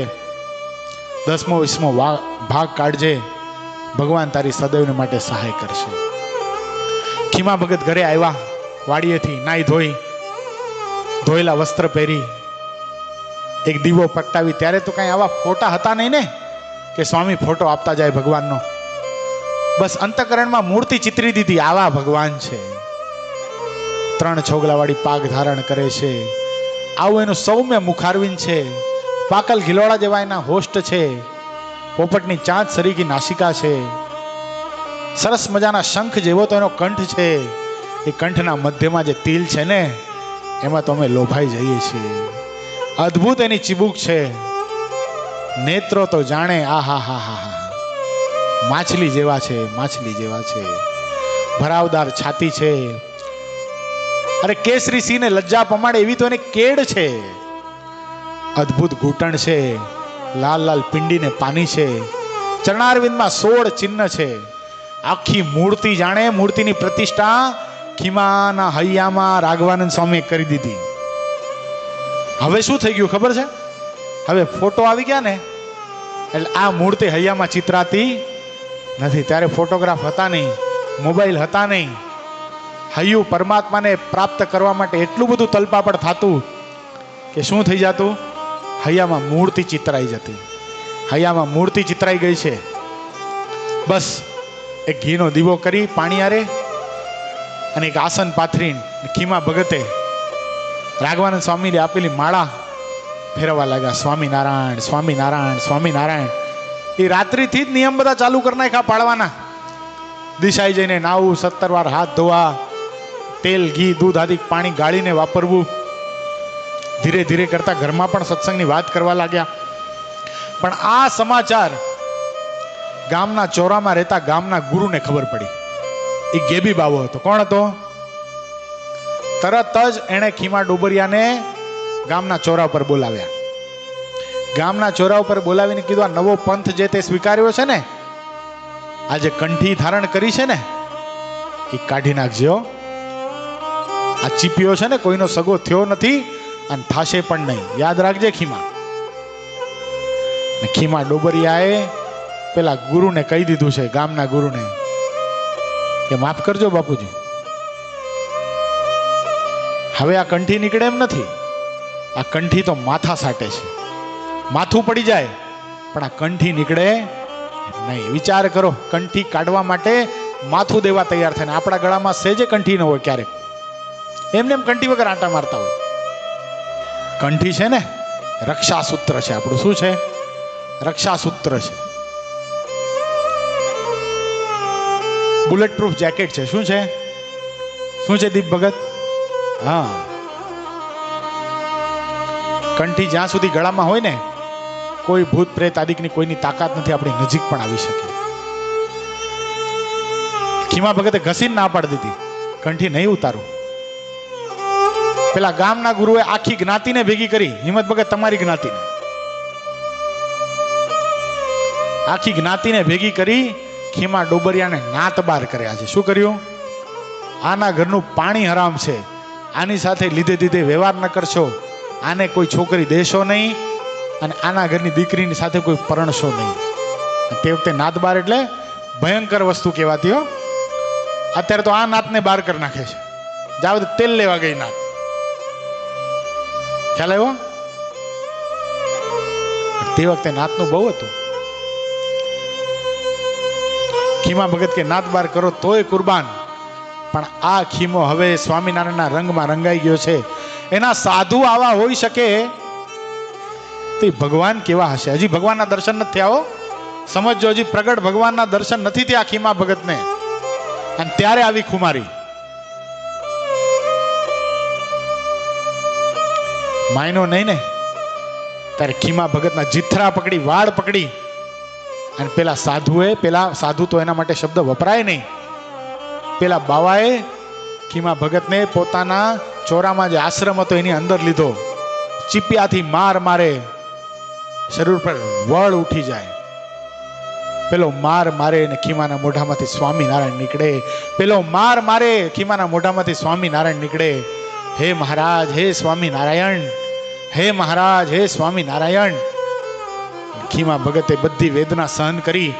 10મો 20મો ભાગ કાઢજે. ભગવાન તારી સદૈવને માટે સહાય કરશે. ખીમા ભગત ઘરે આવ્યા, વાડીએથી નાઈ ધોઈ, ધોયેલા વસ્ત્ર પહેરી, એક દીવો પ્રગટાવી. ત્યારે તો કાંઈ આવા ફોટા હતા નહીં ને કે સ્વામી ફોટો આપતા જાય ભગવાનનો. બસ અંતઃકરણમાં મૂર્તિ ચિતરી દીધી, આવા ભગવાન છે. 3 છોગલાવાળી પાગ ધારણ કરે છે, આવું એનું સૌમ્ય મુખારવિંદ છે, પાકલ ગિલોડા જેવા એના હોષ્ટ છે, પોપટની ચાંચ સરીકી નાસિકા છે, સરસ મજાના શંખ જેવો તો એનો કંઠ છે. એ કંઠના મધ્યમાં જે તિલ છે ને એમાં તો અમે લોભાઈ જઈએ છીએ. અદ્ભુત એની ચીબુક છે. નેત્રો તો જાણે આ હા હા હા હા માછલી જેવા છે, માછલી જેવા છે. ભરાવદાર છાતી છે. અરે કેસરી સિંહને લજ્જા પમાડે એવી તો એને કેડ છે. અદ્ભુત ઘૂંટણ છે, લાલ લાલ પિંડીને પાની છે, ચરણારવિંદમાં 16 ચિહ્ન છે. આખી મૂર્તિ જાણે મૂર્તિની પ્રતિષ્ઠા ખીમાના હૈયામાં રાઘવાનંદ સ્વામીએ કરી દીધી. હવે શું થઈ ગયું ખબર છે? હવે ફોટો આવી ગયા ને એટલે આ મૂર્તિ હૈયામાં ચિતરાતી નથી. ત્યારે ફોટોગ્રાફ હતા નહીં, મોબાઈલ હતા નહીં. હૈયું પરમાત્માને પ્રાપ્ત કરવા માટે એટલું બધું તલપાપડ થતું કે શું થઈ જતું? હૈયામાં મૂર્તિ ચિતરાઈ જતી. હૈયામાં મૂર્તિ ચિતરાઈ ગઈ છે. બસ એક ઘીનો દીવો કરી પાણી આરે અને એક આસન પાથરીને ખીમા ભગતે રાઘવાનંદ સ્વામીને આપેલી માળા ફેરવવા લાગ્યા. સ્વામિનારાયણ સ્વામિનારાયણ સ્વામિનારાયણ. એ રાત્રિથી જ નિયમ બધા ચાલુ કરી નાખ્યા પાડવાના. દિશાએ જઈને નાવું, 17 વાર હાથ ધોવા, તેલ, ઘી, દૂધ આદિ પાણી ગાળીને વાપરવું. ધીરે ધીરે કરતા ઘરમાં પણ સત્સંગની વાત કરવા લાગ્યા. પણ આ સમાચાર ગામના ચોરામાં રહેતા ગામના ગુરુને ખબર પડી. એ ગેબી બાવો હતો. કોણ હતો? તરત જ એણે ખીમા ડોબરિયાને ગામના ચોરા ઉપર બોલાવ્યા. ગામના ચોરા ઉપર બોલાવીને કીધું, આ નવો પંથ જે તે સ્વીકાર્યો છે ને, આ જે કંઠી ધારણ કરી છે ને, એ કાઢી નાખજો. આ ચીપિયો છે ને કોઈનો સગો થયો નથી અને થાશે પણ નહીં, યાદ રાખજે ખીમા. ખીમા ડોબરિયાએ પેલા ગુરુને કહી દીધું છે, ગામના ગુરુને, કે માફ કરજો બાપુજી, હવે આ કંઠી નીકળે એમ નથી. આ કંઠી તો માથા સાટે છે, માથું પડી જાય, પણ આ કંઠી નીકળે નહીં. વિચાર કરો, કંઠી કાઢવા માટે માથું દેવા તૈયાર થાય ને આપણા ગળામાં સેજે કંઠી ન હોય. ક્યારેક એમને એમ કંઠી વગર આંટા મારતા હોય. કંઠી છે ને રક્ષા સૂત્ર છે આપણું. શું છે? રક્ષા સૂત્ર છે. બુલેટ પ્રૂફ જેકેટ છે. શું છે? શું છે દીપ ભગત? હા, કંઠી જ્યાં સુધી ગળામાં હોય ને, કોઈ ભૂત પ્રેત આદિકની કોઈની તાકાત નથી આપણી નજીક પણ આવી શકે. ખીમા ભગતે ઘસીને ના પાડી દીધી, કંઠી નહીં ઉતારું. પેલા ગામના ગુરુએ આખી જ્ઞાતિને ભેગી કરી. હિંમત ભગત, તમારી જ્ઞાતિને, આખી જ્ઞાતિને ભેગી કરી ખીમા ડોબરિયાને નાત બાર કર્યા છે. શું કર્યું? આના ઘરનું પાણી હરામ છે, આની સાથે લીધે દીધે વ્યવહાર ન કરશો, આને કોઈ છોકરી દેશો નહીં, અને આના ઘરની દીકરીની સાથે કોઈ પરણશો નહીં. તે વખતે નાત બાર એટલે ભયંકર વસ્તુ કહેવાતી હો. અત્યારે તો આ નાતને બાર કરી નાખે છે. જાવ તેલ લેવા ગઈ નાત. ખ્યાલ આવ્યો? તે વખતે નાતનું બહુ હતું. ખીમા ભગત કે નાત બાર કરો તોય કુરબાન. પણ આ ખીમો હવે સ્વામિનારાયણના રંગમાં રંગાઈ ગયો છે. એના સાધુ આવા હોઈ શકે તો ભગવાન કેવા હશે? હજી ભગવાનના દર્શન નથી થયા હો. સમજો, હજી પ્રગટ ભગવાનના દર્શન નથી થયા ખીમા ભગતને, અને ત્યારે આવી ખુમારી. માયનો નહીં ને, ત્યારે ખીમા ભગતના જીથરા પકડી, વાળ પકડી, અને પેલા સાધુ તો એના માટે શબ્દ વપરાય નહીં, પેલા બાવાએ ખીમા ભગતને પોતાના ચોરામાં જે આશ્રમ હતો એની અંદર લીધો. ચીપિયાથી માર મારે, શરીર પર વળ ઉઠી જાય. પેલો માર મારે ને ખીમાના મોઢામાંથી સ્વામિનારાયણ નીકળે. પેલો માર મારે, ખીમાના મોઢામાંથી સ્વામિનારાયણ નીકળે. હે મહારાજ, હે સ્વામિનારાયણ, હે મહારાજ, હે સ્વામિનારાયણ. ખીમા ભગતે બધી વેદના સહન કરી,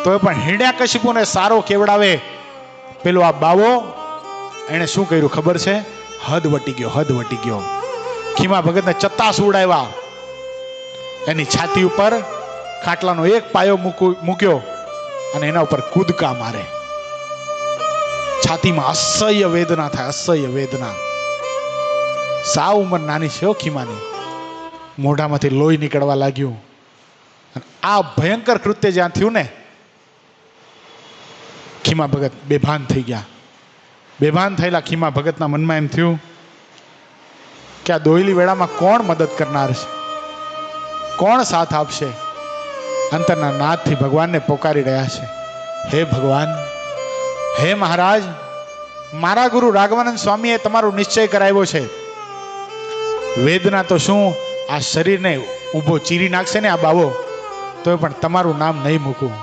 તોય પણ હિરણ્યકશિપુને સારો કેવડાવે પેલો આ બાવો. એને શું કર્યું ખબર છે? હદ વટી ગયો, હદ વટી ગયો. ખીમા ભગતને ચત્તાસ ઉડાવ્યા. એની છાતી ઉપર ખાટલાનો એક પાયો મૂક્યો અને એના ઉપર કૂદકા મારે. છાતીમાં અસહ્ય વેદના થાય, અસહ્ય વેદના. સાવ ઉંમર નાની છે ખીમાની. મોઢામાંથી લોહી નીકળવા લાગ્યું. આ ભયંકર કૃત્ય જ્યાં થયું ને, ખીમા ભગત બેભાન થઈ ગયા. બેભાન થયેલા ખીમા ભગતના મનમાં એમ થયું કે આ દોયલી વેળામાં કોણ મદદ કરનાર છે, કોણ સાથ આપશે? અંતરના નાદથી ભગવાનને પોકારી રહ્યા છે. હે ભગવાન, હે મહારાજ, મારા ગુરુ રાઘવાનંદ સ્વામીએ તમારો નિશ્ચય કરાવ્યો છે. વેદના તો શું, આ શરીરને ઊભો ચીરી નાખશે ને આ બાવો, તોય પણ તમારું નામ નહીં મૂકું.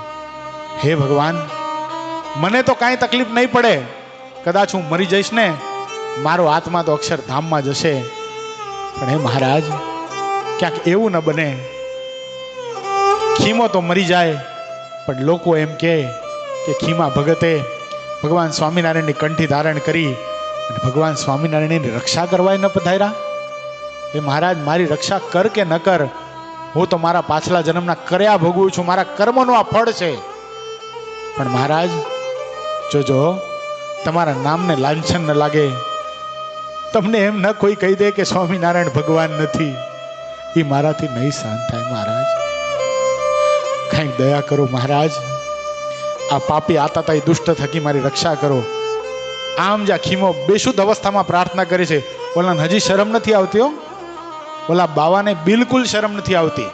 હે ભગવાન, મને તો કાંઈ તકલીફ નહીં પડે. કદાચ હું મરી જઈશ ને, મારો આત્મા તો અક્ષરધામમાં જશે. પણ હે મહારાજ, ક્યાંક એવું ન બને ખીમો તો મરી જાય, પણ લોકો એમ કે ખીમા ભગતે ભગવાન સ્વામિનારાયણની કંઠી ધારણ કરી અને ભગવાન સ્વામિનારાયણની રક્ષા કરવા ન પધાર્યા. એ મહારાજ, મારી રક્ષા કર કે ન કર, હું તો મારા પાછલા જન્મના કર્યા ભોગવું છું, મારા કર્મનું આ ફળ છે. પણ મહારાજ જોજો, તમારા નામને લાંછન ન લાગે. તમને એમ ન કોઈ કહી દે કે સ્વામિનારાયણ ભગવાન નથી, એ મારાથી નહીં સહન થાય. મહારાજ, કંઈક દયા કરો મહારાજ. આ પાપી આતાતાઈ દુષ્ટ થકી મારી રક્ષા કરો. આમ જ્યાં ખીમો બેશુદ્ધ અવસ્થામાં પ્રાર્થના કરે છે, ઓલાને હજી શરમ નથી આવતી હો. ઓલા બાવાને બિલકુલ શરમ નથી આવતી.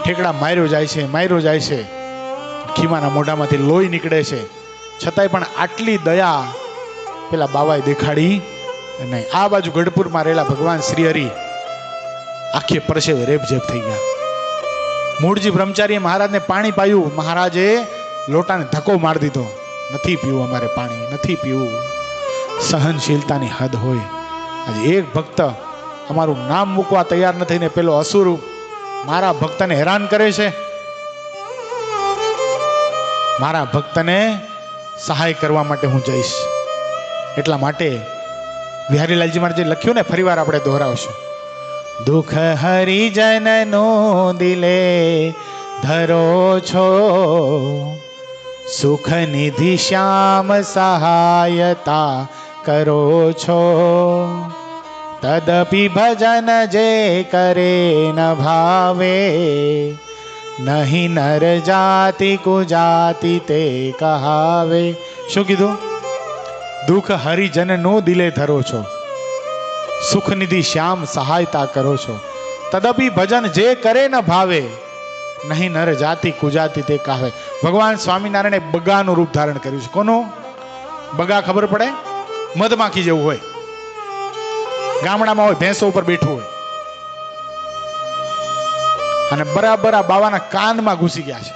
ઠેકડા માર્યો જાય છે, ખીમાના મોઢામાંથી લોહી નીકળે છે, છતાંય પણ આટલી દયા પેલા બાવાએ દેખાડી નહીં. આ બાજુ ગઢપુરમાં રહેલા ભગવાન શ્રી હરિ આખી પરસેવે રેપઝેપ થઈ ગયા. મૂળજી બ્રહ્મચારીએ મહારાજને પાણી પાયું, મહારાજે લોટાને ધક્કો મારી દીધો, નથી પીવું અમારે પાણી, નથી પીવું. સહનશીલતાની હદ હોય. આજે એક ભક્ત અમારું નામ મૂકવા તૈયાર નથી ને પેલો અસુર મારા ભક્તને હેરાન કરે છે. મારા ભક્તને સહાય કરવા માટે હું જઈશ. એટલા માટે બિહારીલાલજી મહારાજે લખ્યું ને, ફરીવાર આપણે દોહરાવશું. દુઃખ હરિજનનો દિલે ધરો છો, સુખ નિધિ શ્યામ સહાયતા કરો છો. તદપી ભજન જે કરે ન ભાવે, નહીં નર જાતિ કુજાતિ તે કહાવે. શું કીધું? દુઃખ હરિજનનું દિલે ધરો છો, સુખ નિધિ શ્યામ સહાયતા કરો છો. તદપી ભજન જે કરે ન ભાવે, નહીં નર જાતિ કુજાતિ તે કહાવે. ભગવાન સ્વામિનારાયણે બગાનું રૂપ ધારણ કર્યું છે. કોનું બગા? ખબર પડે? મધમાખી જેવું હોય, ગામડામાં હોય, ભેંસો ઉપર બેઠું હોય, અને બરાબર આ બાવાના કાનમાં ઘૂસી ગયા છે.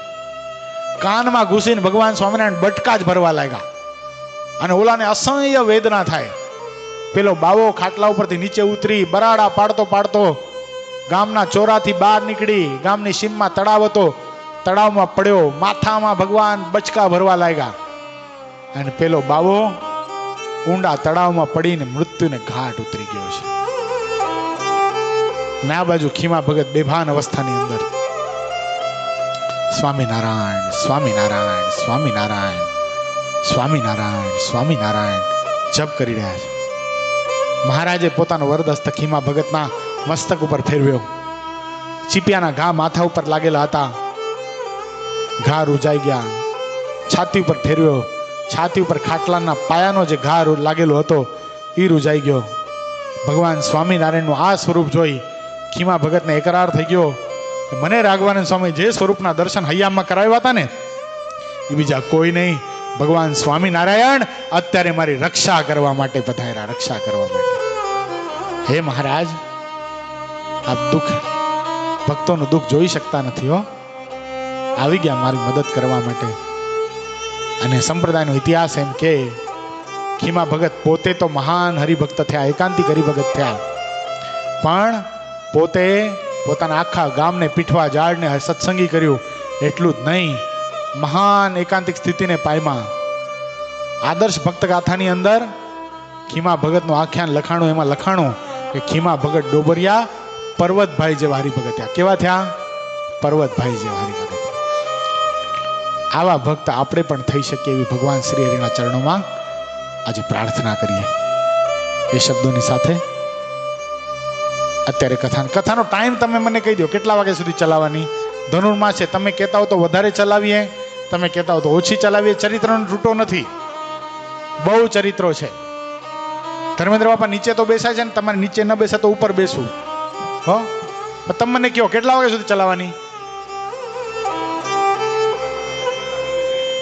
કાનમાં ઘૂસીને ભગવાન સ્વામિનારાયણ બટકા જ ભરવા લાગ્યા, અને ઓલાને અસહ્ય વેદના થાય. પેલો બાવો ખાટલા ઉપરથી નીચે ઉતરી બરાડા પાડતો પાડતો ગામના ચોરાથી બહાર નીકળી, ગામની સીમમાં તળાવ હતો, તળાવમાં પડ્યો, માથામાં ભગવાન બચકા ભરવા લાગ્યા, અને પેલો બાવો ઊંડા તળાવમાં પડીને મૃત્યુને ઘાટ ઉતરી ગયો છે. ને આ બાજુ ખીમા ભગત બેભાન અવસ્થાની અંદર સ્વામિનારાયણ સ્વામિનારાયણ સ્વામિનારાયણ સ્વામિનારાયણ સ્વામિનારાયણ જપ કરી રહ્યા છે. મહારાજે પોતાનો વરદસ્ત ખીમા ભગતના મસ્તક ઉપર ફેરવ્યો. ચીપિયાના ઘા માથા ઉપર લાગેલા હતા, ઘા રૂજાઈ ગયા. છાતી ઉપર ફેરવ્યો, છાતી ઉપર ખાટલાના પાયાનો જે ઘા લાગેલો હતો એ રૂજાઈ ગયો. ભગવાન સ્વામિનારાયણનું આ સ્વરૂપ જોઈ ખીમા ભગતને એકરાર થઈ ગયો કે મને રાઘવાનંદ સ્વામી જે સ્વરૂપના દર્શન હૈયામાં કરાવ્યા હતા ને, એ બીજા કોઈ નહીં, ભગવાન સ્વામિનારાયણ અત્યારે મારી રક્ષા કરવા માટે પધાર્યા, રક્ષા કરવા માટે. હે મહારાજ, આપ દુઃખ ભક્તોનું દુઃખ જોઈ શકતા નથી હો, આવી ગયા મારી મદદ કરવા માટે. અને સંપ્રદાયનો ઇતિહાસ એમ કે ખીમા ભગત પોતે તો મહાન હરિભક્ત થયા, એકાંતિક હરિભગત થયા, પણ પોતે પોતાના આખા ગામને પીઠવા ઝાડને સત્સંગી કર્યું. એટલું જ નહીં, મહાન એકાંતિક સ્થિતિને પામ્યા. આદર્શ ભક્ત ગાથાની અંદર ખીમા ભગતનું આખ્યાન લખાણું. એમાં લખાણું કે ખીમા ભગત ડોબરિયા પર્વતભાઈ જેવા હરિભગત થયા. કેવા થયા? પર્વતભાઈ જેવા હરિભગત. આવા ભક્ત આપણે પણ થઈ શકીએ એવી ભગવાન શ્રી હરિના ચરણોમાં આજે પ્રાર્થના કરીએ. એ શબ્દોની સાથે અત્યારે કથાનો ટાઈમ તમે મને કહી દો, કેટલા વાગ્યા સુધી ચલાવવાની? ધનુર્માસ છે, તમે કહેતા હો તો વધારે ચલાવીએ, તમે કહેતા હો તો ઓછી ચલાવીએ. ચરિત્રનો તૂટો નથી, બહુ ચરિત્રો છે. ધર્મેન્દ્ર બાપા નીચે તો બેસાય છે ને, તમારે નીચે ન બેસાય તો ઉપર બેસવું હો. તમે મને કહો કેટલા વાગ્યા સુધી ચલાવવાની?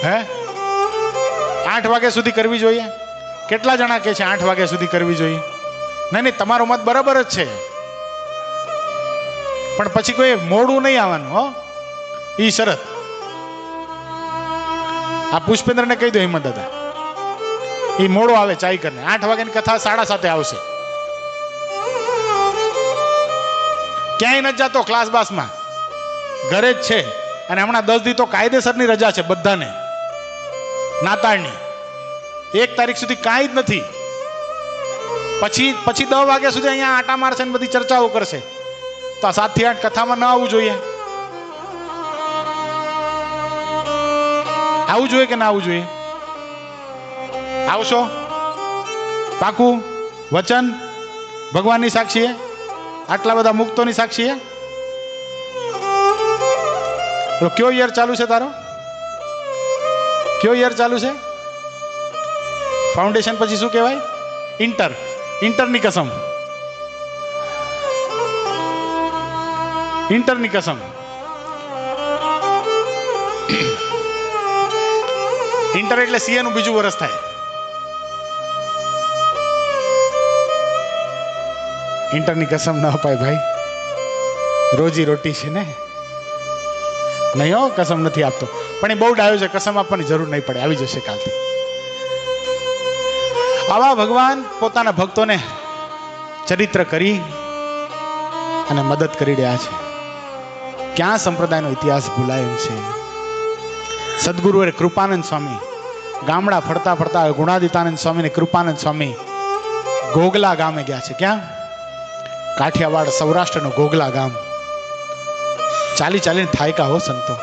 હે 8 વાગ્યા સુધી કરવી જોઈએ? કેટલા જણા કહે છે 8 વાગ્યા સુધી કરવી જોઈએ? નહીં, તમારો મત બરાબર જ છે, પણ પછી કોઈ મોડું નહીં આવવાનું હો, ઈ શરત. આ પુષ્પેન્દ્રને કહી દો, હિંમત દાદા, એ મોડો આવે ચાઈ કરીને. 8 વાગ્યાની કથા 7:30 આવશે. ક્યાંય નથી જતો, ક્લાસ બાસમાં ઘરે જ છે. અને હમણાં 10 દી તો કાયદેસરની રજા છે બધાને, નાતાળની. 1 તારીખ સુધી કાંઈ જ નથી. પછી 10 વાગ્યા સુધી અહીંયા આટા મારશે ને બધી ચર્ચાઓ કરશે. તો 7 થી 8 કથામાં ના આવવું જોઈએ? આવવું જોઈએ કે ના આવવું જોઈએ? આવશો? પાકું વચન? ભગવાનની સાક્ષીએ, આટલા બધા મુક્તોની સાક્ષીએ. કયો યર ચાલુ છે તારો? કયો યર ચાલુ છે? ફાઉન્ડેશન પછી શું કહેવાય? ઇન્ટર. ઇન્ટરની કસમ. ઇન્ટરની કસમ. ઇન્ટર એટલે સીએ નું બીજું વર્ષ થાય. ઇન્ટરની કસમ ન અપાય ભાઈ, રોજી રોટી છે ને. નહીં હો, કસમ નથી આપતો, પણ એ બહુ ડાયો છે, કસમ આપવાની જરૂર નહીં પડે, આવી જશે કાલથી. આવા ભગવાન પોતાના ભક્તોને ચરિત્ર કરી અને મદદ કરી રહ્યા છે. ક્યાં સંપ્રદાયનો ઇતિહાસ ભૂલાય એમ છે. સદગુરુ કૃપાનંદ સ્વામી ગામડા ફરતા ફરતા ગુણાદિતાનંદ સ્વામી ને કૃપાનંદ સ્વામી ગોગલા ગામે ગયા છે. ક્યાં? કાઠિયાવાડ, સૌરાષ્ટ્રનું ગોગલા ગામ. ચાલી ચાલીને થાયકા હો સંતો.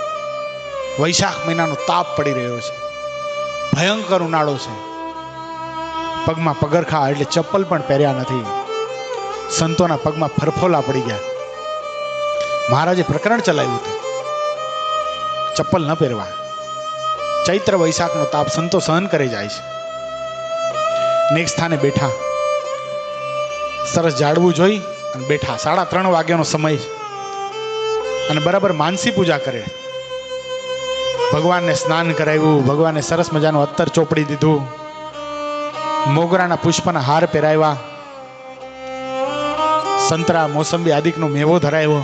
વૈશાખ મહિનાનો તાપ પડી રહ્યો છે, ભયંકર ઉનાળો છે. પગમાં પગરખા એટલે ચપ્પલ પણ પહેર્યા નથી. સંતોના પગમાં ફરફોલા પડી ગયા. મહારાજે પ્રકરણ ચલાવ્યું હતું, ચપ્પલ ન પહેરવા. ચૈત્ર વૈશાખનો તાપ સંતો સહન કરી જાય છે. નેક સ્થાને બેઠા, સરસ ઝાડવું જોઈ અને બેઠા. 3:30 વાગ્યાનો સમય છે અને બરાબર માનસી પૂજા કરે. ભગવાનને સ્નાન કરાવ્યું, ભગવાનને સરસ મજાનું અત્તર ચોપડી દીધું, મોગરાના પુષ્પના હાર પહેરાવ્યા, સંતરા મોસંબી આદિકનો મેવો ધરાવ્યો.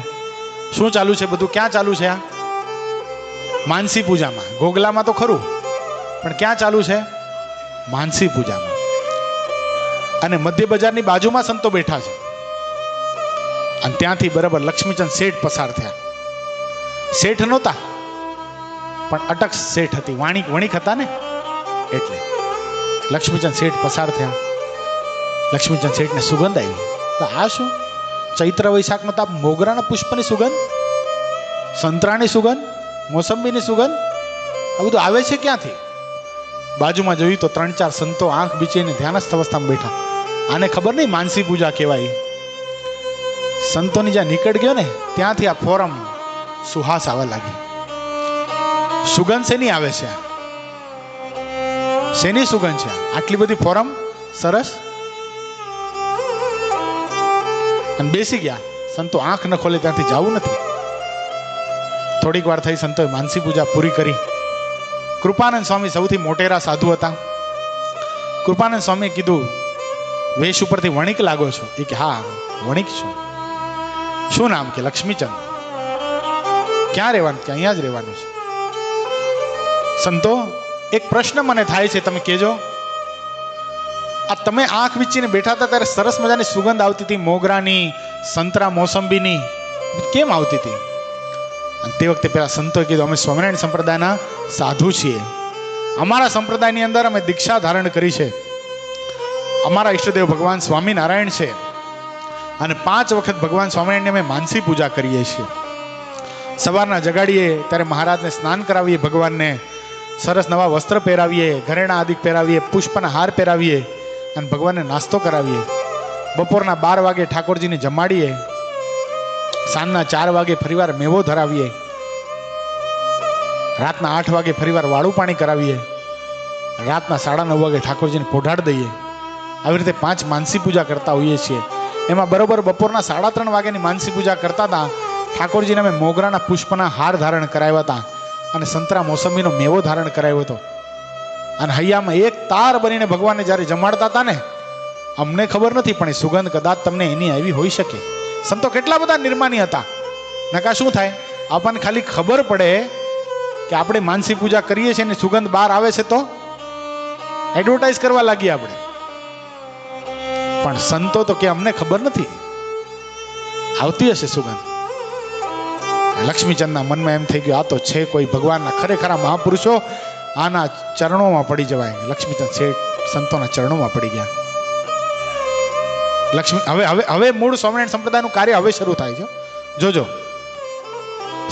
શું ચાલુ છે બધું? ક્યાં ચાલુ છે? આ માનસી પૂજામાં. ગોગલામાં તો ખરું, પણ ક્યાં ચાલુ છે? માનસી પૂજામાં. અને મધ્ય બજારની બાજુમાં સંતો બેઠા છે અને ત્યાંથી બરાબર લક્ષ્મીચંદ શેઠ પસાર થયા. શેઠ નહોતા, પણ અટક શેઠ હતી, વણિક હતા ને, એટલે લક્ષ્મીચંદ શેઠ પસાર થયા. લક્ષ્મીચંદ શેઠને સુગંધ આવી. તો આ શું? ચૈત્ર વૈશાખનો તાપ, મોગરાના પુષ્પની સુગંધ, સંતરાની સુગંધ, મોસંબીની સુગંધ, આ બધું આવે છે ક્યાંથી? બાજુમાં જોયું તો 3-4 સંતો આંખ બીચીને ધ્યાનસ્થ અવસ્થામાં બેઠા. આને ખબર નહીં માનસી પૂજા કહેવાય. સંતોની જ્યાં નીકળ ગયો ને ત્યાંથી આ ફોરમ સુહાસ આવવા લાગી. સુગંધ શેની આવે છે? શેની સુગંધ છે આટલી બધી? ફોરમ સરસ. અને બેસી ગયા. સંતો આંખ ન ખોલે ત્યાંથી જવું નથી. થોડીક વાર થઈ, સંતોએ માનસી પૂજા પૂરી કરી. કૃપાનંદ સ્વામી સૌથી મોટેરા સાધુ હતા. કૃપાનંદ સ્વામીએ કીધું, વેશ ઉપરથી વણિક લાગો છો? એ કે હા વણિક છું. શું નામ? કે લક્ષ્મીચંદ. ક્યાં રહેવાનું? કે અહીંયા જ રહેવાનું છે. સંતો, એક પ્રશ્ન મને થાય છે, તમે કહેજો. આ તમે આંખ વીંચીને બેઠા હતા ત્યારે સરસ મજાની સુગંધ આવતી હતી, મોગરાની, સંતરા, મોસંબીની, કેમ આવતી હતી? અને તે વખતે પેલા સંતોએ કીધું, અમે સ્વામિનારાયણ સંપ્રદાયના સાધુ છીએ. અમારા સંપ્રદાયની અંદર અમે દીક્ષા ધારણ કરી છે. અમારા ઈષ્ટદેવ ભગવાન સ્વામિનારાયણ છે અને 5 વખત ભગવાન સ્વામિનારાયણની અમે માનસી પૂજા કરીએ છીએ. સવારના જગાડીએ ત્યારે મહારાજને સ્નાન કરાવીએ, ભગવાનને સરસ નવા વસ્ત્ર પહેરાવીએ, ઘરેણા આદિક પહેરાવીએ, પુષ્પના હાર પહેરાવીએ અને ભગવાનને નાસ્તો કરાવીએ. બપોરના 12 વાગે ઠાકોરજીને જમાડીએ. સાંજના 4 વાગે ફરીવાર મેવો ધરાવીએ. રાતના 8 વાગે ફરીવાર વાળું પાણી કરાવીએ. રાતના 9:30 વાગે ઠાકોરજીને પોઢાડ દઈએ. આવી રીતે 5 માનસી પૂજા કરતા હોઈએ છીએ. એમાં બરોબર બપોરના 3:30 વાગ્યાની માનસી પૂજા કરતા હતા. ઠાકોરજીને અમે મોગરાના પુષ્પના હાર ધારણ કરાવ્યા હતા અને સંતરા મોસંબીનો મેવો ધારણ કરાવ્યો હતો. અને હૈયામાં એક તાર બનીને ભગવાનને જ્યારે જમાડતા હતા ને, અમને ખબર નથી, પણ એ સુગંધ કદાચ તમને એની આવી હોઈ શકે. સંતો કેટલા બધા નિર્માની હતા. નકા શું થાય? આપણને ખાલી ખબર પડે કે આપણે માનસી પૂજા કરીએ છીએ ને સુગંધ બહાર આવે છે તો એડવર્ટાઇઝ કરવા લાગીએ આપણે. પણ સંતો તો કે અમને ખબર નથી, આવતી હશે સુગંધ. લક્ષ્મીચંદના મનમાં એમ થઈ ગયું, આ તો છે કોઈ ભગવાનના ખરેખરા મહાપુરુષો, આના ચરણોમાં પડી જવાય. લક્ષ્મીચંદ શેઠ સંતોના ચરણોમાં પડી ગયા. હવે મૂળ સ્વામિનારાયણ સંપ્રદાયનું કાર્ય હવે શરૂ થાય છે. જોજો,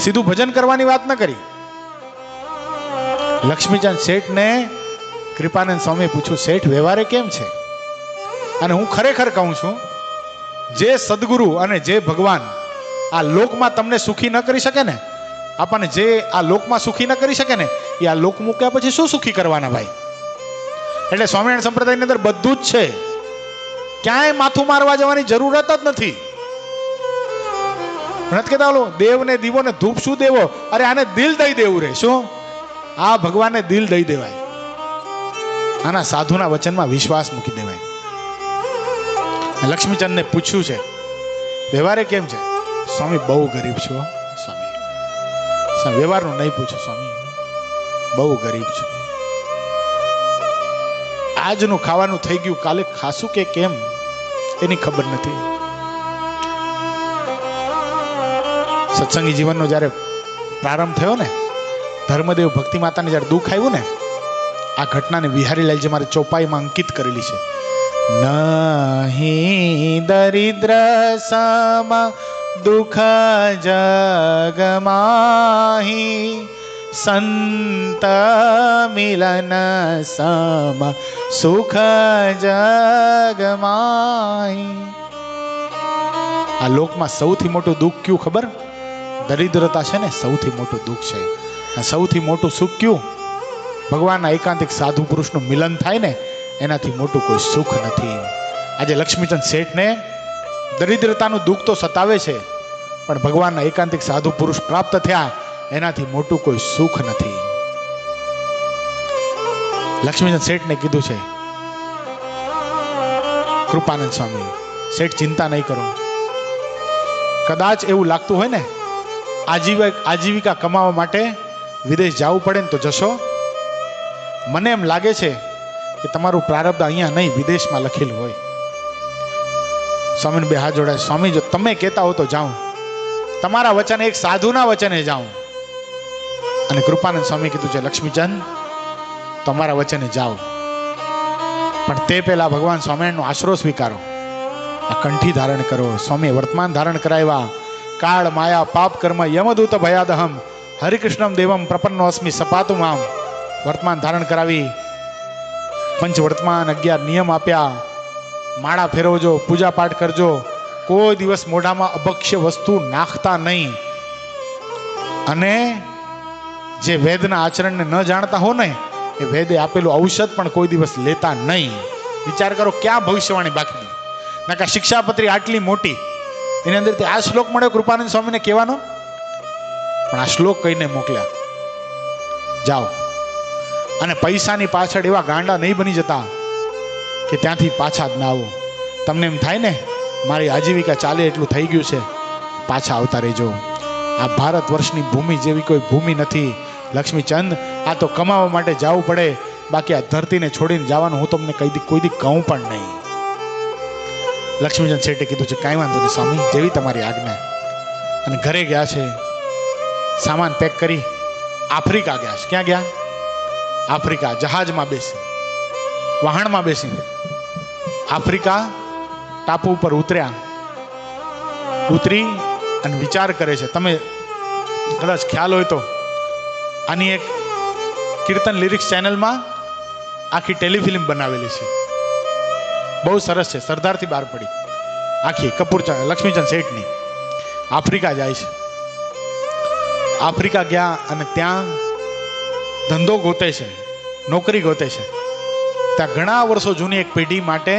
સીધું ભજન કરવાની વાત ન કરી. લક્ષ્મીચંદ શેઠને કૃપાનંદ સ્વામીએ પૂછ્યું, શેઠ વ્યવહારે કેમ છે? અને હું ખરેખર કહું છું, જે સદગુરુ અને જે ભગવાન આ લોકમાં તમને સુખી ન કરી શકે ને, આપણને જે આ લોકમાં સુખી ન કરી શકે ને, એ આ લોક મૂક્યા પછી શું સુખી કરવાના ભાઈ? એટલે સ્વામિનારાયણ સંપ્રદાયની અંદર બધું જ છે, ક્યાંય માથું મારવા જવાની જરૂરત જ નથી. નથી કહેતા ઓલો દેવ ને દીવો ને ધૂપ શું દેવો, અરે આને દિલ દઈ દેવું રે. શું આ ભગવાનને દિલ દઈ દેવાય, આના સાધુના વચનમાં વિશ્વાસ મૂકી દેવાય. લક્ષ્મીચંદને પૂછ્યું છે વ્યવહારે કેમ છે? સ્વામી બહુ ગરીબ છું સ્વામી. વ્યવહારનું નહીં પૂછ્યું, સ્વામી બહુ ગરીબ છું, આજનું ખાવાનું થઈ ગયું, કાલે ખાશું કે કેમ એની ખબર નથી. સત્સંગી જીવનનો જ્યારે પ્રારંભ થયો ને, ધર્મદેવ ભક્તિ માતાને જ્યારે દુઃખ આવ્યું ને, આ ઘટનાને વિહારીલાલજી મારે ચોપાઈમાં અંકિત કરેલી છે. નહીં દરિદ્ર સમ દુઃખ જગમાહી, સંત મિલન સમ સુખ જગમાહી. આ લોકમાં સૌથી મોટું દુઃખ કયું ખબર? દરિદ્રતા છે ને, સૌથી મોટું દુઃખ છે. સૌથી મોટું સુખ કયું? ભગવાનના એકાંતિક સાધુ પુરુષનું મિલન થાય ને, એનાથી મોટું કોઈ સુખ નથી. આજે લક્ષ્મીચંદ શેઠને દરિદ્રતાનું દુઃખ તો સતાવે છે, પણ ભગવાનના એકાંતિક સાધુ પુરુષ પ્રાપ્ત થયા, એનાથી મોટું કોઈ સુખ નથી. લક્ષ્મીચંદ શેઠને કીધું છે કૃપાનંદ સ્વામી, શેઠ ચિંતા નહીં કરો, કદાચ એવું લાગતું હોય ને આજીવિકા કમાવા માટે વિદેશ જવું પડે ને તો જશો. મને એમ લાગે છે કે તમારું પ્રારબ્ધ અહીંયા નહીં, વિદેશમાં લખેલું હોય. સ્વામીને બે હાથ જોડાય, સ્વામી જો તમે કહેતા હો તો જાઉં, તમારા વચને, એક સાધુના વચને જાઉં. અને કૃપાનંદ સ્વામી કીધું છે લક્ષ્મીચંદ તમારા વચને જાઓ, પણ તે પહેલા ભગવાન સ્વામિનારાયણનો આશરો સ્વીકારો, આ કંઠી ધારણ કરો. સ્વામી વર્તમાન ધારણ કરાવ્યા. કાળ માયા પાપ કર્મ યમદૂત ભયાદહમ હરિકૃષ્ણમ દેવમ પ્રપન્નોસ્મિ સપાતુ મામ. વર્તમાન ધારણ કરાવી, પંચ વર્તમાન 11 નિયમ આપ્યા. માળા ફેરવજો, પૂજા પાઠ કરજો, કોઈ દિવસ મોઢામાં અભક્ષ્ય વસ્તુ નાખતા નહીં, અને જે વેદના આચરણને ન જાણતા હો ને, એ વેદે આપેલું ઔષધ પણ કોઈ દિવસ લેતા નહીં. વિચાર કરો ક્યાં ભવિષ્યવાણી બાકી. નાકા શિક્ષાપત્રી આટલી મોટી, એની અંદરથી આ શ્લોક મળ્યો કૃપાનંદ સ્વામીને કહેવાનો, પણ આ શ્લોક કહીને મોકલ્યા જાઓ. અને પૈસાની પાછળ એવા ગાંડા નહીં બની જતા કે ત્યાંથી પાછા જ ના આવો. તમને એમ થાય ને મારી આજીવિકા ચાલે એટલું થઈ ગયું છે, પાછા આવતા રહેજો. આ ભારત વર્ષની ભૂમિ જેવી કોઈ ભૂમિ નથી લક્ષ્મીચંદ. આ તો કમાવા માટે જવું પડે, બાકી આ ધરતીને છોડીને જવાનું હું તમને કોઈ દી કહું પણ નહીં. લક્ષ્મીચંદ શેઠે કીધું છે કાંઈ વાંધો નહીં સ્વામી, જેવી તમારી આજ્ઞા. અને ઘરે ગયા છે, સામાન પેક કરી આફ્રિકા ગયા છે. ક્યાં ગયા? આફ્રિકા. જહાજમાં બેસી, વહાણમાં બેસીને આફ્રિકા ટાપુ ઉપર ઉતર્યા. ઉતરી અને વિચાર કરે છે. તમે કદાચ ખ્યાલ હોય તો આની એક કીર્તન લિરિક્સ ચેનલમાં આખી ટેલિફિલ્મ બનાવેલી છે, બહુ સરસ છે, સરદારથી બહાર પડી આખી. લક્ષ્મીચંદ શેઠની આફ્રિકા જાય છે. આફ્રિકા ગયા અને ત્યાં ધંધો ગોતે છે, નોકરી ગોતે છે. ત્યાં ઘણા વર્ષો જૂની એક પેઢી માટે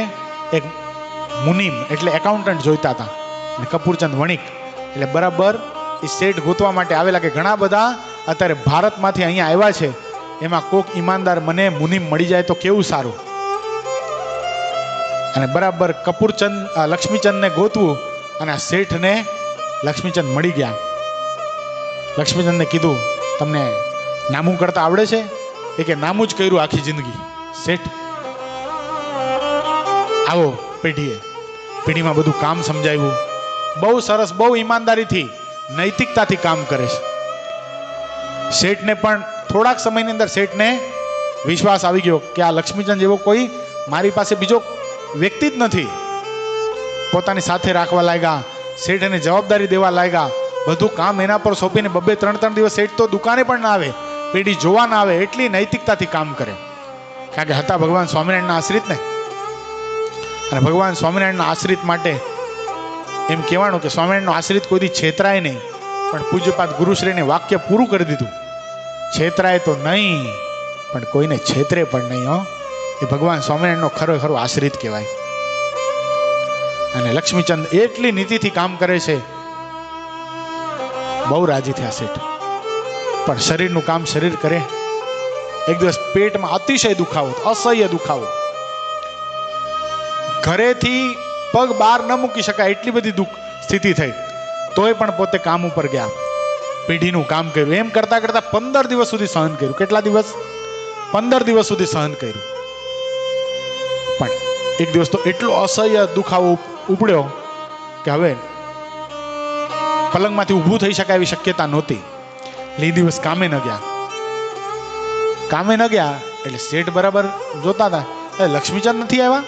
એક મુનિમ એટલે એકાઉન્ટન્ટ જોઈતા હતા. અને કપૂરચંદ વણિક એટલે બરાબર એ શેઠ ગોતવા માટે આવેલા કે ઘણા બધા અત્યારે ભારતમાંથી અહીંયા આવ્યા છે, એમાં કોક ઈમાનદાર મને મુનિમ મળી જાય તો કેવું સારું. અને બરાબર કપૂરચંદ લક્ષ્મીચંદને ગોતવું, અને આ શેઠને લક્ષ્મીચંદ મળી ગયા. લક્ષ્મીચંદને કીધું તમને નામું કરતા આવડે છે? એ કે નામું જ કર્યું આખી જિંદગી. શેઠ આવો પેઢીમાં બધું કામ સમજાવ્યું, બહુ સરસ, બહુ ઈમાનદારીથી નૈતિકતાથી કામ કરે છે. શેઠને પણ થોડાક સમયની અંદર શેઠને વિશ્વાસ આવી ગયો કે આ લક્ષ્મીચંદ જેવો કોઈ મારી પાસે બીજો વ્યક્તિ જ નથી. પોતાની સાથે રાખવા લાગ્યા, શેઠ એને જવાબદારી દેવા લાગ્યા, બધું કામ એના પર સોંપીને 2-3 દિવસ શેઠ તો દુકાને પણ ના આવે, પેઢી જોવા ના આવે, એટલી નૈતિકતાથી કામ કરે. કારણ કે હતા ભગવાન સ્વામિનારાયણના આશ્રિત ને, અને ભગવાન સ્વામિનારાયણના આશ્રિત માટે એમ કહેવાનું કે સ્વામિનારાયણનો આશ્રિત કોઈ દી છેતરાય નહીં. પણ પૂજ્યપાદ ગુરુશ્રીને વાક્ય પૂરું કરી દીધું, છેતરાય તો નહીં પણ કોઈને છેતરે પણ નહીં. હો એ ભગવાન સ્વામિનારાયણનો ખરેખરો આશ્રિત કહેવાય. અને લક્ષ્મીચંદ એટલી નીતિથી કામ કરે છે, બહુ રાજી થયા શેઠ. પણ શરીરનું કામ શરીર કરે. એક દિવસ પેટમાં અતિશય દુખાવો, અસહ્ય દુખાવો, ઘરેથી પગ બહાર ન મૂકી શકાય એટલી બધી સ્થિતિ થઈ. તોય પણ પોતે કામ ઉપર ગયા, પેઢીનું કામ કર્યું. એમ કરતા કરતા 15 દિવસ સુધી સહન કર્યું. કેટલા દિવસ? 15 દિવસ સુધી સહન કર્યું. પણ એક દિવસ તો એટલો અસહ્ય દુખાવો ઉપડ્યો કે હવે પલંગમાંથી ઊભું થઈ શકાય એવી શક્યતા નહોતી. એટલે એ દિવસ કામે ન ગયા. કામે ન ગયા એટલે શેઠ બરાબર જોતા હતા, લક્ષ્મીચંદ નથી આવ્યા.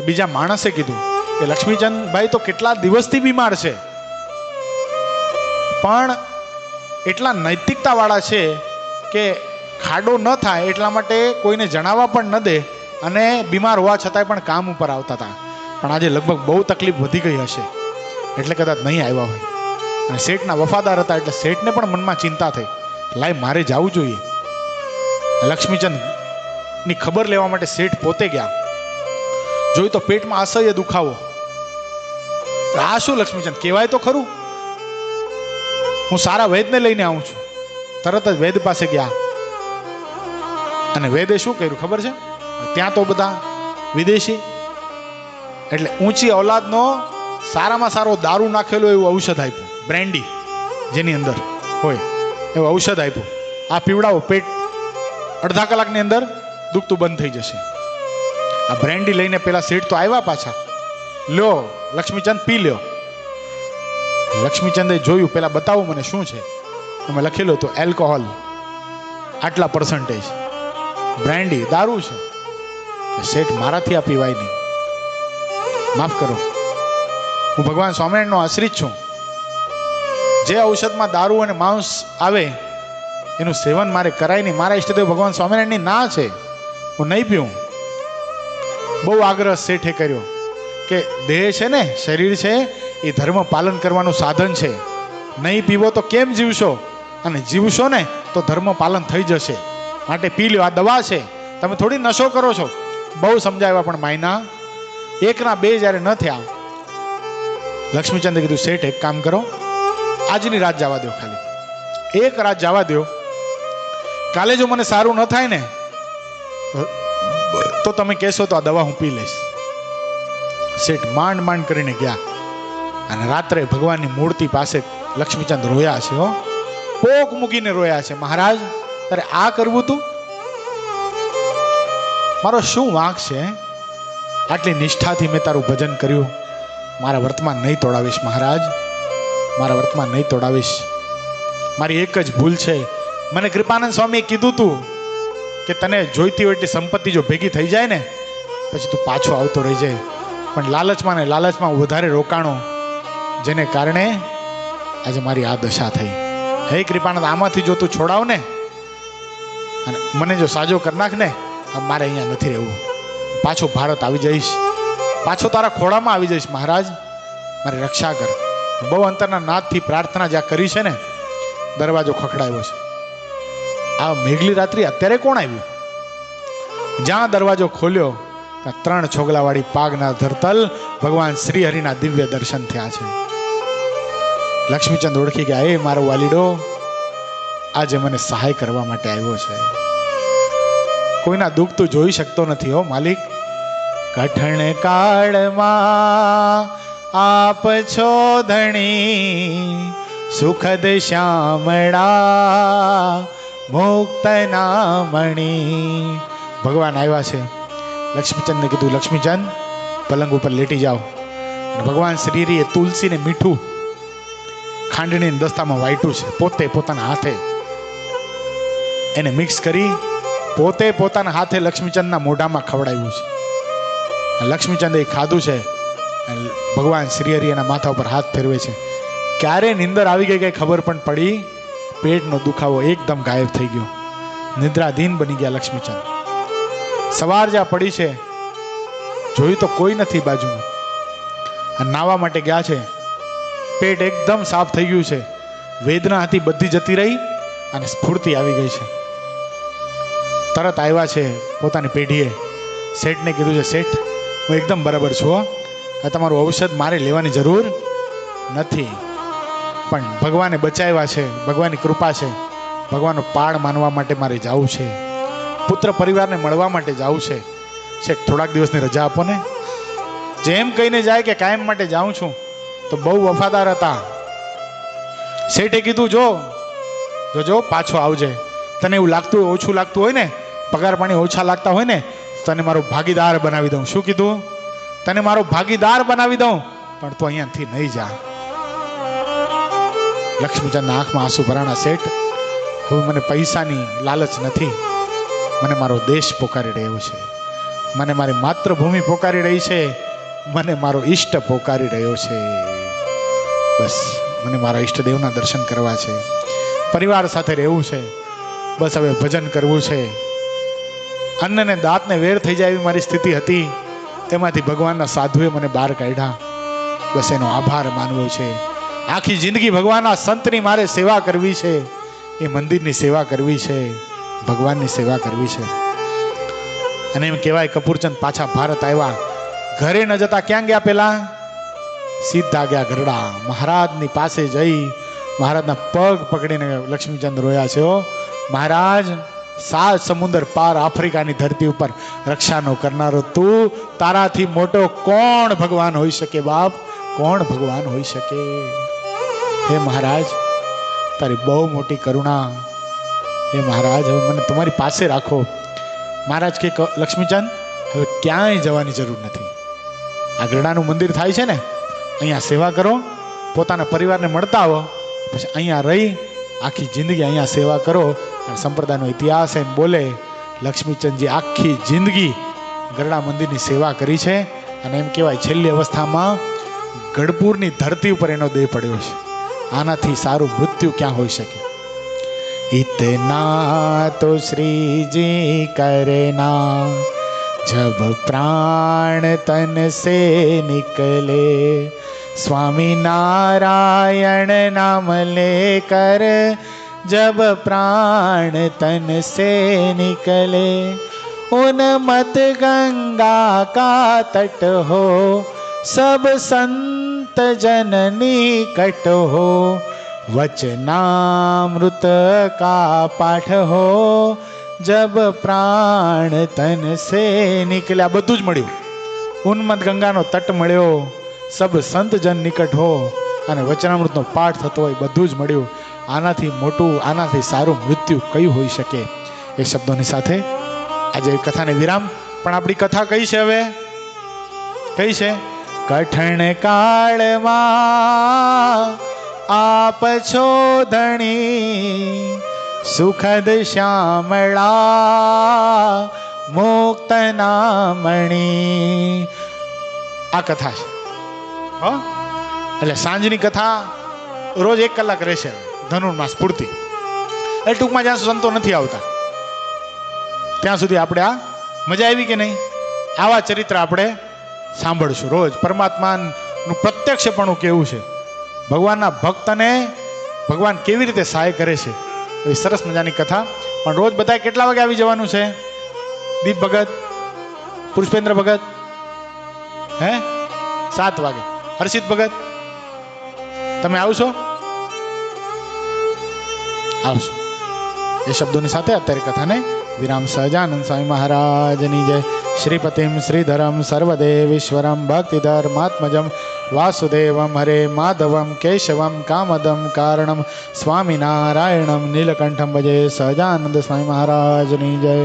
બીજા માણસે કીધું કે લક્ષ્મીચંદ ભાઈ તો કેટલા દિવસથી બીમાર છે, પણ એટલા નૈતિકતા વાળા છે કે ખાડો ન થાય એટલા માટે કોઈને જણાવવા પણ ન દે, અને બીમાર હોવા છતાંય પણ કામ ઉપર આવતા હતા. પણ આજે લગભગ બહુ તકલીફ વધી ગઈ હશે એટલે કદાચ નહીં આવ્યા હોય. અને શેઠના વફાદાર હતા એટલે શેઠને પણ મનમાં ચિંતા થઈ, લાય મારે જવું જોઈએ. લક્ષ્મીચંદ ની ખબર લેવા માટે શેઠ પોતે ગયા. જોયું તો પેટમાં અસહ્ય દુખાવો. આ શું લક્ષ્મીચંદ, કહેવાય તો ખરું, હું સારા વૈદને લઈને આવું છું. તરત જ વૈદ પાસે ગયા. અને વૈદે શું કર્યું ખબર છે? ત્યાં તો બધા વિદેશી, એટલે ઊંચી ઓલાદનો સારામાં સારો દારૂ નાખેલો એવું ઔષધ આપ્યું, બ્રેન્ડી જેની અંદર હોય એવું ઔષધ આપ્યું. આ પીવડાવો, પેટ અડધા કલાકની અંદર દુખતું બંધ થઈ જશે. આ બ્રેન્ડી લઈને પેલા શેઠ તો આવ્યા પાછા, લ્યો લક્ષ્મીચંદ પી લ્યો. લક્ષ્મીચંદે જોયું, પેલા બતાવો મને શું છે. અમે લખેલું હતું એલ્કોહોલ આટલા %, બ્રાન્ડી દારૂ છે. શેઠ મારાથી આ પીવાય નહીં, માફ કરો, હું ભગવાન સ્વામિનારાયણનો આશ્રિત છું. જે ઔષધમાં દારૂ અને માંસ આવે એનું સેવન મારે કરાય નહીં. મારા ઈષ્ટદેવ ભગવાન સ્વામિનારાયણની ના છે, હું નહીં પીવું. બહુ આગ્રહ શેઠે કર્યો કે દેહ છે ને, શરીર છે, એ ધર્મ પાલન કરવાનું સાધન છે. નહીં પીવો તો કેમ જીવશો, અને જીવશો ને તો ધર્મ પાલન થઈ જશે. માટે પી લ્યો, આ દવા છે, તમે થોડી નશો કરો છો. બહુ સમજાવ્યા પણ માયના એકના બે જ્યારે ન થયા, લક્ષ્મીચંદે કીધું શેઠ એક કામ કરો, આજની રાત જવા દો, ખાલી એક રાત જવા દો. કાલે જો મને સારું ન થાય ને તો તમે કહેશો તો આ દવા હું પી લઈશ. શેઠ માંડ માંડ કરીને ગયા. અને રાત્રે ભગવાનની મૂર્તિ પાસે લક્ષ્મીચંદ રોયા છે, હો, પોક મૂકીને રોયા છે. મહારાજ અરે આ કરવું તું, મારો શું વાંક છે? આટલી નિષ્ઠાથી મેં તારું ભજન કર્યું, મારા વર્તમાન નહીં તોડાવીશ મહારાજ, મારા વર્તમાન નહીં તોડાવીશ. મારી એક જ ભૂલ છે. મને કૃપાનંદ સ્વામીએ કીધું તું કે તને જોઈતી હોય એટલી સંપત્તિ જો ભેગી થઈ જાય ને પછી તું પાછો આવતો રહી જાય. પણ લાલચમાં ને લાલચમાં વધારે રોકાણો, જેને કારણે આજે મારી આ દશા થઈ. હે કૃપાનંદ, આમાંથી જો તું છોડાવ ને અને મને જો સાજો કરી નાખ ને, મારે અહીંયા નથી રહેવું, પાછો ભારત આવી જઈશ, પાછો તારા ખોળામાં આવી જઈશ. મહારાજ મારી રક્ષા કર. બહુ અંતરના નાદથી પ્રાર્થના જ્યાં કરી છે ને, દરવાજો ખખડાવ્યો છે. આ મેઘલી રાત્રિ અત્યારે કોણ આવ્યું? જ્યાં દરવાજો ખોલ્યો ત્યાં 3 છોગલાવાળી પાગના ધરતલ ભગવાન શ્રી હરિના દિવ્ય દર્શન થયા છે. લક્ષ્મીચંદ ઓળખી ગયા, એ મારો વાલીડો આજે મને સહાય કરવા માટે આવ્યો છે. કોઈના દુઃખ તું જોઈ શકતો નથી હો માલિક. કઠણ કાળમાં આપ છો ધણી, સુખદ શ્યામળા મુક્ત નામણી. ભગવાન આવ્યા છે. લક્ષ્મીચંદને કીધું, લક્ષ્મીચંદ પલંગ ઉપર લેટી જાઓ. ભગવાન શ્રીહરિએ તુલસીને મીઠું ખાંડણી દસ્તામાં વાટ્યું છે, પોતે પોતાના હાથે એને મિક્સ કરી પોતે પોતાના હાથે લક્ષ્મીચંદના મોઢામાં ખવડાવ્યું છે. લક્ષ્મીચંદે ખાધું છે. ભગવાન શ્રીહરિ એના માથા ઉપર હાથ ફેરવે છે. ક્યારે નિંદર આવી ગઈ કઈ ખબર પણ પડી. પેટનો દુખાવો એકદમ ગાયબ થઈ ગયો. નિદ્રાધીન બની ગયા લક્ષ્મીચંદ. સવાર જ્યાં પડી છે, જોયું તો કોઈ નથી બાજુમાં. નાવા માટે ગયા છે. પેટ એકદમ સાફ થઈ ગયું છે. વેદના હતી બધી જતી રહી અને સ્ફૂર્તિ આવી ગઈ છે. તરત આવ્યા છે પોતાની પેઢીએ શેઠને કીધું છે, શેઠ હું એકદમ બરાબર છું હો, આ તમારું ઔષધ મારે લેવાની જરૂર નથી, પણ ભગવાને બચાવ્યા છે, ભગવાનની કૃપા છે, ભગવાનનો પાડ માનવા માટે મારે જવું છે, પુત્ર પરિવારને મળવા માટે જવું છે, શેઠ થોડાક દિવસની રજા આપો ને. જેમ કહીને જાય કે કાયમ માટે જાઉં છું, તો બહુ વફાદાર હતા. શેઠે કીધું જો પાછો આવજે, તને એવું લાગતું હોય, ઓછું લાગતું હોય ને, પગાર પાણી ઓછા લાગતા હોય ને, તને મારો ભાગીદાર બનાવી દઉં. શું કીધું? તને મારો ભાગીદાર બનાવી દઉં, પણ તું અહીંયાથી નહીં જા. લક્ષ્મીચંદના આંખમાં આંસુ ભરાણા. શેઠ હવે મને પૈસાની લાલચ નથી, મને મારો દેશ પોકારી રહ્યો છે, મને મારી માતૃભૂમિ પોકારી રહી છે, મને મારો ઈષ્ટ પોકારી રહ્યો છે. બસ મને મારા ઈષ્ટદેવના દર્શન કરવા છે, પરિવાર સાથે રહેવું છે, બસ હવે ભજન કરવું છે. અન્ન ને દાંતને વેર થઈ જાય એવી મારી સ્થિતિ હતી, તેમાંથી ભગવાનના સાધુએ મને બહાર કાઢ્યા. બસ એનો આભાર માનવો છે. આખી જિંદગી ભગવાનના સંતની મારે સેવા કરવી છે, એ મંદિરની સેવા કરવી છે, ભગવાનની સેવા કરવી છે. અને એમ કહેવાય કપૂરચંદ પાછા ભારત આવ્યા. ઘરે ન જતા ક્યાં ગયા? પેલા સીધા ગયા ગરડા. મહારાજની પાસે જઈ મહારાજના પગ પકડીને લક્ષ્મીચંદ રોયા છે. મહારાજ, 7 સમુદ્ર પાર આફ્રિકાની ધરતી ઉપર રક્ષાનો કરનારો તું, તારાથી મોટો કોણ ભગવાન હોઈ શકે? બાપ, કોણ ભગવાન હોઈ શકે? હે મહારાજ, તારી બહુ મોટી કરુણા. હે મહારાજ, હવે મને તમારી પાસે રાખો. મહારાજ કે લક્ષ્મીચંદ, હવે ક્યાંય જવાની જરૂર નથી. આ ગરડાનું મંદિર થાય છે ને, અહીંયા સેવા કરો, પોતાના પરિવારને મળતા આવો, પછી અહીંયા રહી આખી જિંદગી અહીંયા સેવા કરો. અને સંપ્રદાયનો ઇતિહાસ એમ બોલે, લક્ષ્મીચંદજી આખી જિંદગી ગરડા મંદિરની સેવા કરી છે. અને એમ કહેવાય છેલ્લી અવસ્થામાં ગઢપુરની ધરતી ઉપર એનો દેહ પડ્યો છે. આનાથી સારું મૃત્યુ ક્યાં હોઈ શકે? इतना तो श्री जी करना जब प्राण तन से निकले, स्वामी नारायण नाम लेकर जब प्राण तन से निकले, उन मत गंगा का तट हो, सब संत जन निकट हो, वचनामृत का पाठ हो, जब प्राण तन से निकल्या. બધું જ મળ્યું. ઉન્મત ગંગાનો તટ મળ્યો, સબ સંત જન નિકટ હો, અને વચનામૃતનો પાઠ થતો હોય, બધું જ મળ્યું. આનાથી મોટું, આનાથી સારું મૃત્યુ કયું હોઈ શકે? એ શબ્દોની સાથે આજે કથાને વિરામ. પણ આપણી કથા કઈ છે? હવે કઈ છે? કઠણ કાળમાં આપ છો ધણી, સુખદ શ્યામળા મુક્ત નામણી. આ કથા છે. એટલે સાંજની કથા રોજ 1 કલાક રહેશે ધનુર્માસ પૂરતી. એટલે ટૂંકમાં જ્યાં સંતો નથી આવતા ત્યાં સુધી આપણે આ મજા આવી કે નહીં? આવા ચરિત્ર આપણે સાંભળશું રોજ. પરમાત્માનું પ્રત્યક્ષપણું કેવું છે, ભગવાનના ભક્તને ભગવાન કેવી રીતે સહાય કરે છે, એ સરસ મજાની કથા. પણ રોજ બધા કેટલા વાગે આવી જવાનું છે? દીપ ભગત, પુષ્પેન્દ્ર ભગત, 7 વાગે. હર્ષિત ભગત, તમે આવશો? આવશો. એ શબ્દોની સાથે અત્યારે કથાને વિરામ. સહજાનંદ સ્વામી મહારાજની જય. શ્રીપતિમ શ્રીધરમ સર્વદેવીશ્વરમ ભક્તિધર્માત્મજમ વાસુદેવમ હરે માધવમ કેશવમ કામદમ કારણમ સ્વામિનારાયણમ નીલકંઠમ ભજે. સહજાનંદ સ્વામી મહારાજની જય.